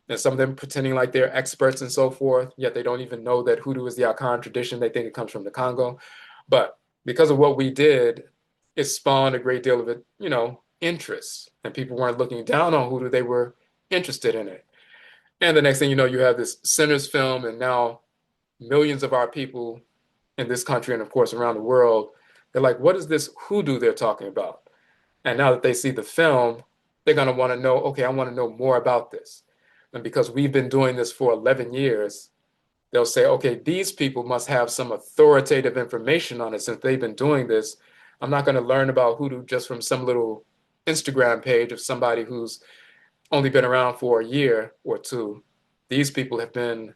and some of them pretending like they're experts and so forth, yet they don't even know that hoodoo is the Akan tradition. They think it comes from the Congo. But because of what we did, it spawned a great deal of it, interest. And people weren't looking down on hoodoo, they were interested in it. And the next thing you know, you have this Sinners film, and now millions of our people in this country and of course around the world, they're like, what is this hoodoo they're talking about? And now that they see the film, they're going to want to know, okay, I want to know more about this. And because we've been doing this for 11 years, they'll say, okay, these people must have some authoritative information on it since they've been doing this. I'm not going to learn about hoodoo just from some little Instagram page of somebody who's only been around for a year or two. These people have been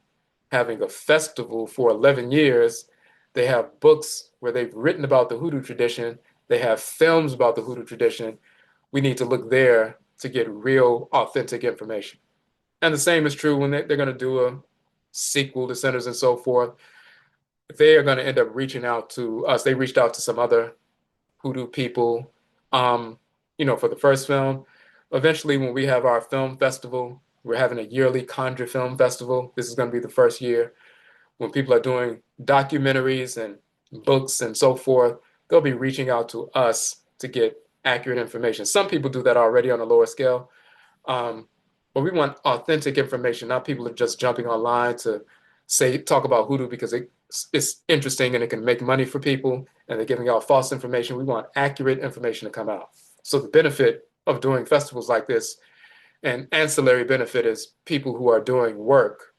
having a festival for 11 years. They have books where they've written about the hoodoo tradition. They have films about the hoodoo tradition. We need to look there to get real, authentic information. And the same is true when they're going to do a sequel to Sinners and so forth. They are going to end up reaching out to us. They reached out to some other hoodoo people, for the first film. Eventually, when we have our film festival, we're having a yearly Conjure Film Festival. This is going to be the first year. When people are doing documentaries and books and so forth, they'll be reaching out to us to get accurate information. Some people do that already on a lower scale, but we want authentic information, not people are just jumping online to talk about hoodoo because it's interesting and it can make money for people, and they're giving out false information. We want accurate information to come out. So the benefit of doing festivals like this, and ancillary benefit, is people who are doing work,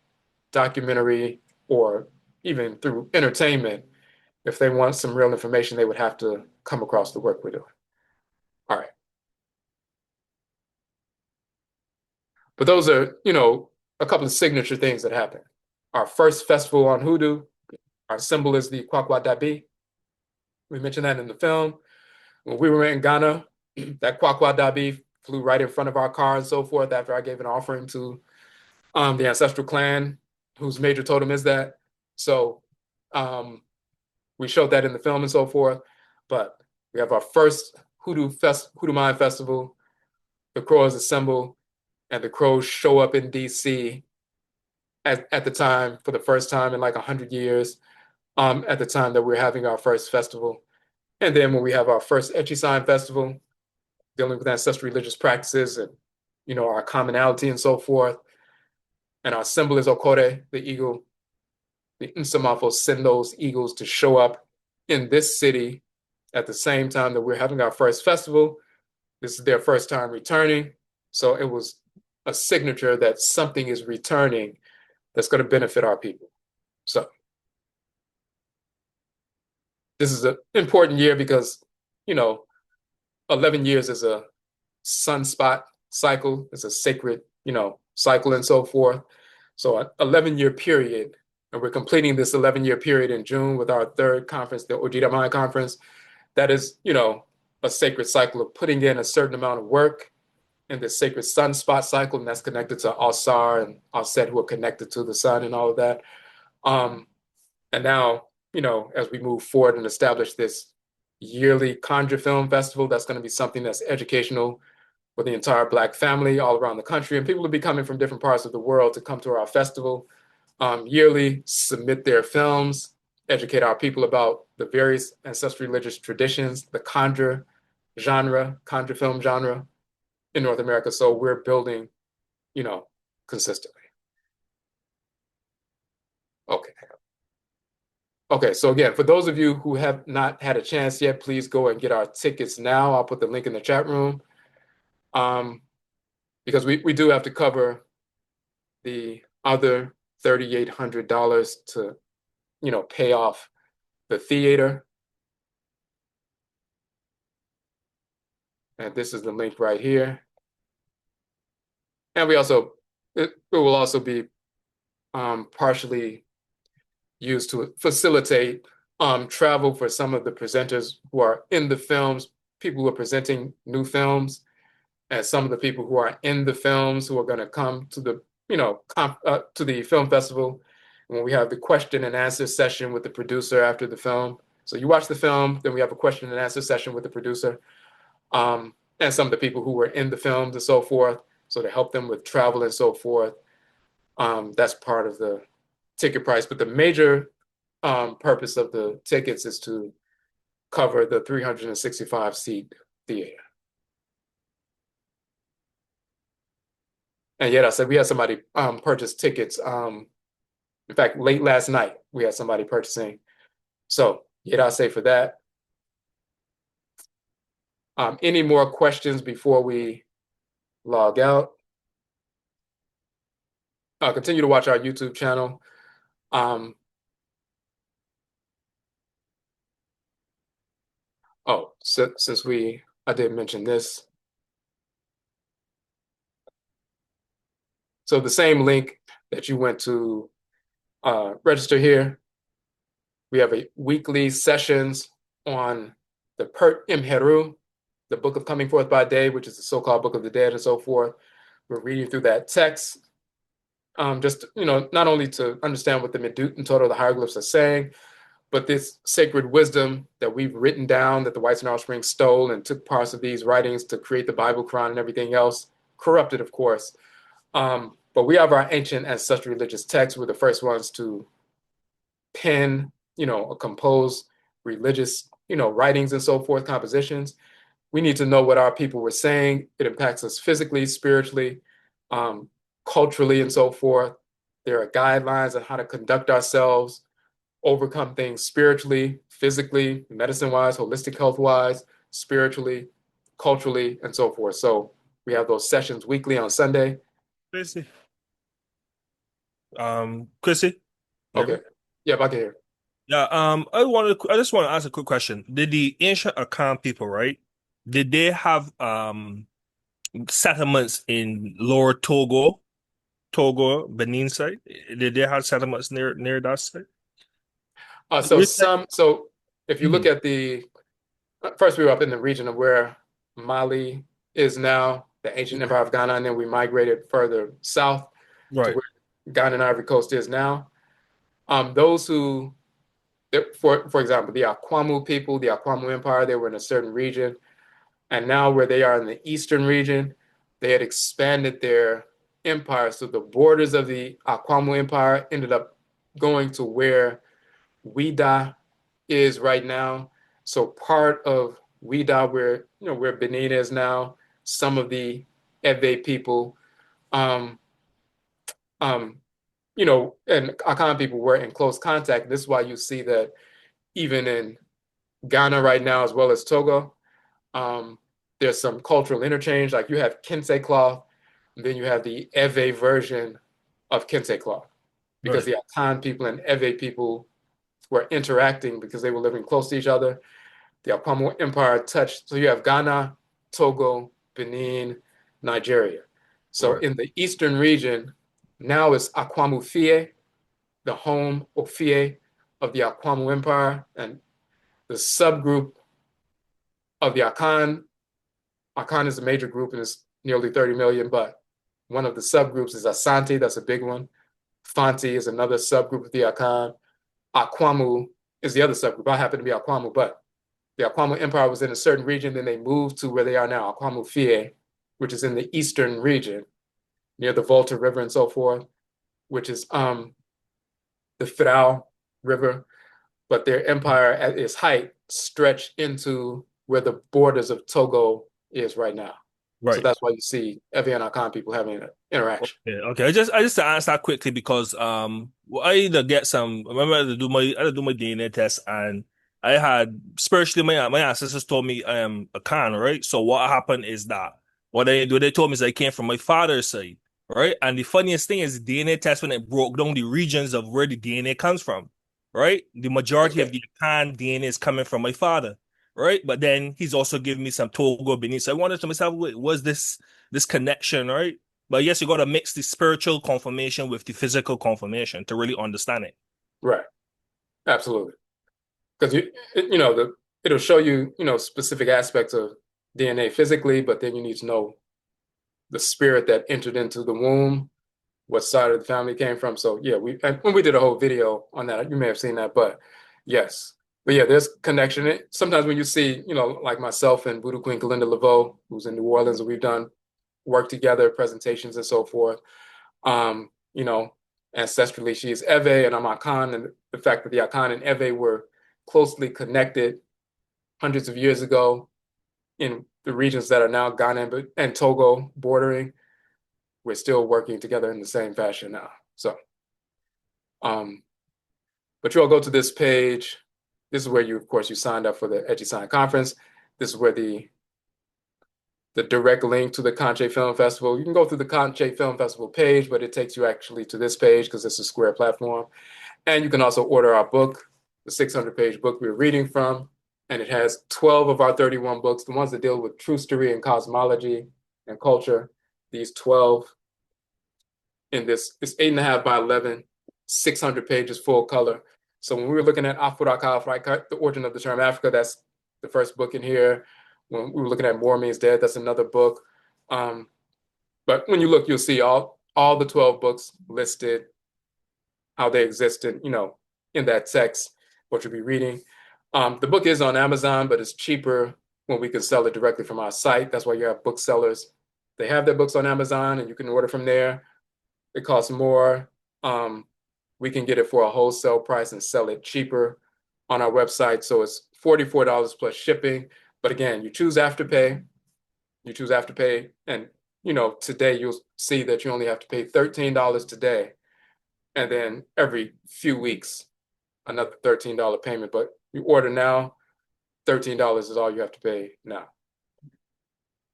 documentary, or even through entertainment, if they want some real information, they would have to come across the work we're doing. All right. But those are, a couple of signature things that happen. Our first festival on hoodoo, our symbol is the Kwakwa Dabi. We mentioned that in the film. When we were in Ghana, that Kwakwa Dabi flew right in front of our car and so forth after I gave an offering to the ancestral clan whose major totem is that. So we showed that in the film and so forth. But we have our first Hoodoo Mine Festival. The Crows assemble, and the Crows show up in DC at the time for the first time in like 100 years. At the time that we're having our first festival, and then when we have our first AKYISAN festival, dealing with ancestral religious practices and our commonality and so forth. And our symbol is Okore, the eagle. The Nsamafo send those eagles to show up in this city at the same time that we're having our first festival. This is their first time returning. So it was a signature that something is returning that's going to benefit our people. So this is an important year because, 11 years is a sunspot cycle. It's a sacred, cycle and so forth. So an 11-year period, and we're completing this 11-year period in June with our third conference, the Ojida Mind Conference. That is, a sacred cycle of putting in a certain amount of work in this sacred sunspot cycle, and that's connected to Alsar and Alset, who are connected to the sun and all of that. And now, as we move forward and establish this yearly Conjure Film Festival, that's going to be something that's educational for the entire Black family all around the country. And people will be coming from different parts of the world to come to our festival yearly, submit their films, educate our people about the various ancestral religious traditions, the conjure film genre in North America. So we're building, consistently. Okay. Okay, so again, for those of you who have not had a chance yet, please go and get our tickets now. I'll put the link in the chat room. Because we do have to cover the other $3,800 to, pay off the theater. And this is the link right here. And it will also be partially used to facilitate travel for some of the presenters who are in the films, people who are presenting new films, and some of the people who are in the films who are going to come to the, to the film festival. When we have the question and answer session with the producer after the film. So you watch the film, then we have a question and answer session with the producer, and some of the people who were in the films and so forth. So to help them with travel and so forth, that's part of the ticket price. But the major purpose of the tickets is to cover the 365-seat theater. And yet I said we had somebody purchase tickets. In fact, late last night, we had somebody purchasing. So yet I say for that. Any more questions before we log out? Continue to watch our YouTube channel. Since I did mention this. So the same link that you went to register here, we have a weekly sessions on the Pert Imheru, the Book of Coming Forth by Day, which is the so-called Book of the Dead and so forth. We're reading through that text, just, not only to understand what the Medut and Toto, the hieroglyphs are saying, but this sacred wisdom that we've written down that the whites and offspring stole and took parts of these writings to create the Bible, Quran, and everything else, corrupted, of course. But we have our ancient ancestral religious texts. We're the first ones to pen, or compose religious, writings and so forth, compositions. We need to know what our people were saying. It impacts us physically, spiritually, culturally, and so forth. There are guidelines on how to conduct ourselves, overcome things spiritually, physically, medicine-wise, holistic health-wise, spiritually, culturally, and so forth. So we have those sessions weekly on Sunday. Chrissy. Chrissy? Okay. Yeah, I can hear. Yeah, I just want to ask a quick question. Did the ancient Akan people, right? Did they have settlements in Lower Togo, Benin side? Did they have settlements near that side? So if you look at first we were up in the region of where Mali is now, the ancient empire of Ghana, and then we migrated further south. to Right. where Ghana and Ivory Coast is now. Those who, for example, the Akwamu people, the Akwamu Empire, they were in a certain region. And now where they are in the eastern region, they had expanded their empire. So the borders of the Akwamu Empire ended up going to where Ouida is right now. So part of Ouida, where Benin is now, some of the Ewe people, um, um, and Akan people were in close contact. This is why you see that even in Ghana right now, as well as Togo, um, there's some cultural interchange. Like you have kente cloth, and then you have the Ewe version of kente cloth, because Right. the Akan people and Ewe people were interacting because they were living close to each other. The Akwamu Empire touched. So you have Ghana, Togo, Benin, Nigeria. So Right. in the eastern region, now it's Akwamu Fie, the home or Fie of the Akwamu Empire, and the subgroup of the Akan. Akan is a major group and it's nearly 30 million, but one of the subgroups is Asante, that's a big one. Fanti is another subgroup of the Akan. Akwamu is the other subgroup. I happen to be Akwamu, but the Akwamu Empire was in a certain region, then they moved to where they are now, Akwamu Fie, which is in the eastern region, near the Volta River and so forth, which is the Frau River. But their empire at its height stretched into where the borders of Togo is right now. So Right. that's why you see Evian Akan people having an interaction. Okay. Okay. I just to answer that quickly because I either get some. I remember I had to do my DNA test and I had spiritually my ancestors told me I am a Khan, right? So what happened is that what they told me is I came from my father's side, right? And the funniest thing is the DNA test when it broke down the regions of where the DNA comes from, right? The majority of Okay. the Khan DNA is coming from my father, right? But then he's also giving me some Togo Benin. So I wondered to myself, wait, was this connection, right? But yes, you got to mix the spiritual confirmation with the physical confirmation to really understand it. Right. Absolutely. Because it'll show you, specific aspects of DNA physically, but then you need to know the spirit that entered into the womb, what side of the family came from. So yeah, when we did a whole video on that, you may have seen that, but yes. But yeah, there's connection. Sometimes when you see, like myself and Voodoo Queen Kalinda Laveau, who's in New Orleans, and we've done work together, presentations and so forth. Um, you know, Ancestrally, she is Ewe and I'm Akan, and the fact that the Akan and Ewe were closely connected hundreds of years ago in the regions that are now Ghana and Togo bordering, we're still working together in the same fashion now. So, um, but you all go to this page. This is where of course, you signed up for the AKYISAN conference. This is where the direct link to the Conche Film Festival. You can go through the Conche Film Festival page, but it takes you actually to this page because it's a square platform. And you can also order our book, the 600-page book we're reading from. And it has 12 of our 31 books, the ones that deal with true story and cosmology and culture. These 12 in this, it's 8.5 by 11, 600 pages full color. So when we were looking at Afuraka, Afuraitkait, the origin of the term Africa, that's the first book in here. When we were looking at More Means Dead, that's another book. But when you look, you'll see all the 12 books listed, how they exist in that text, what you'll be reading. The book is on Amazon, but it's cheaper when we can sell it directly from our site. That's why you have booksellers. They have their books on Amazon and you can order from there. It costs more. We can get it for a wholesale price and sell it cheaper on our website. So it's $44 plus shipping. But again, you choose Afterpay. You choose Afterpay. And, today you'll see that you only have to pay $13 today. And then every few weeks, another $13 payment. But you order now, $13 is all you have to pay now.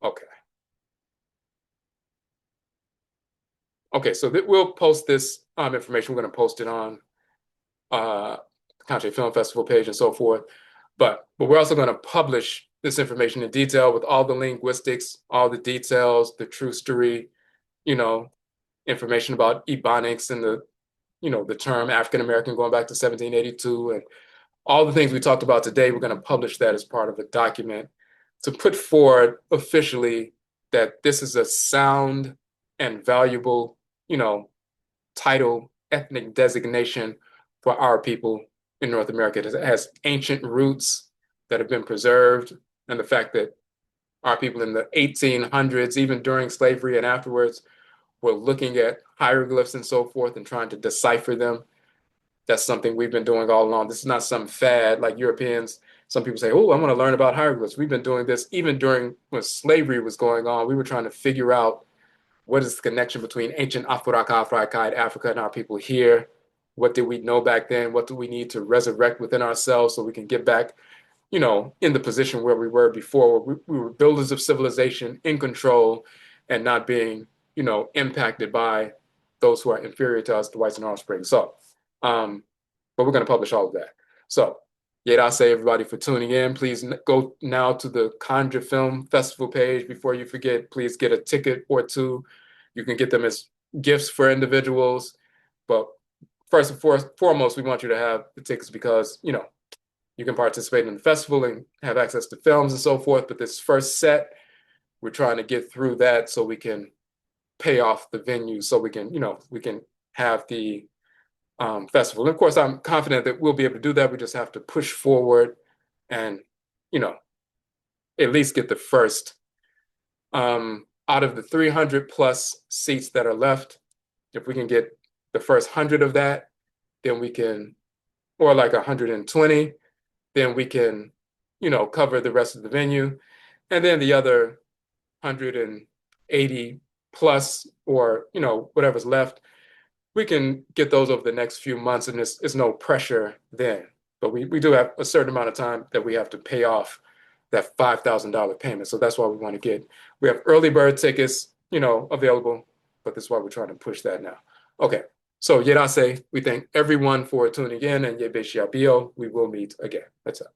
Okay. Okay, so we'll post this information. We're going to post it on Conche Film Festival page and so forth. But we're also going to publish this information in detail with all the linguistics, all the details, the true story, information about Ebonics and the term African American going back to 1782 and all the things we talked about today. We're going to publish that as part of a document to put forward officially that this is a sound and valuable, title, ethnic designation for our people in North America. It has ancient roots that have been preserved, and the fact that our people in the 1800s, even during slavery and afterwards, were looking at hieroglyphs and so forth and trying to decipher them. That's something we've been doing all along. This is not some fad like Europeans. Some people say, oh, I want to learn about hieroglyphs. We've been doing this even during when slavery was going on. We were trying to figure out what is the connection between ancient Afuraka, Afuraitkaitnit, Africa, and our people here. What did we know back then? What do we need to resurrect within ourselves so we can get back, in the position where we were before, where we were builders of civilization, in control, and not being, impacted by those who are inferior to us, the whites and offspring. So, but we're going to publish all of that. So, I say everybody for tuning in. Please go now to the Conjure Film Festival page. Before you forget, please get a ticket or two. You can get them as gifts for individuals. But first and foremost, we want you to have the tickets because, you can participate in the festival and have access to films and so forth. But this first set, we're trying to get through that so we can pay off the venue, so we can, we can have the festival. And of course, I'm confident that we'll be able to do that. We just have to push forward and, at least get the first out of the 300 plus seats that are left. If we can get the first 100 of that, then we can, or like 120, then we can, cover the rest of the venue. And then the other 180 plus, or, whatever's left, we can get those over the next few months, and there's no pressure then. But we do have a certain amount of time that we have to pay off that $5,000 payment. So that's why we have early bird tickets, available, but that's why we're trying to push that now. Okay, so Yerase, we thank everyone for tuning in, and Yebe Shiabio, we will meet again. That's it.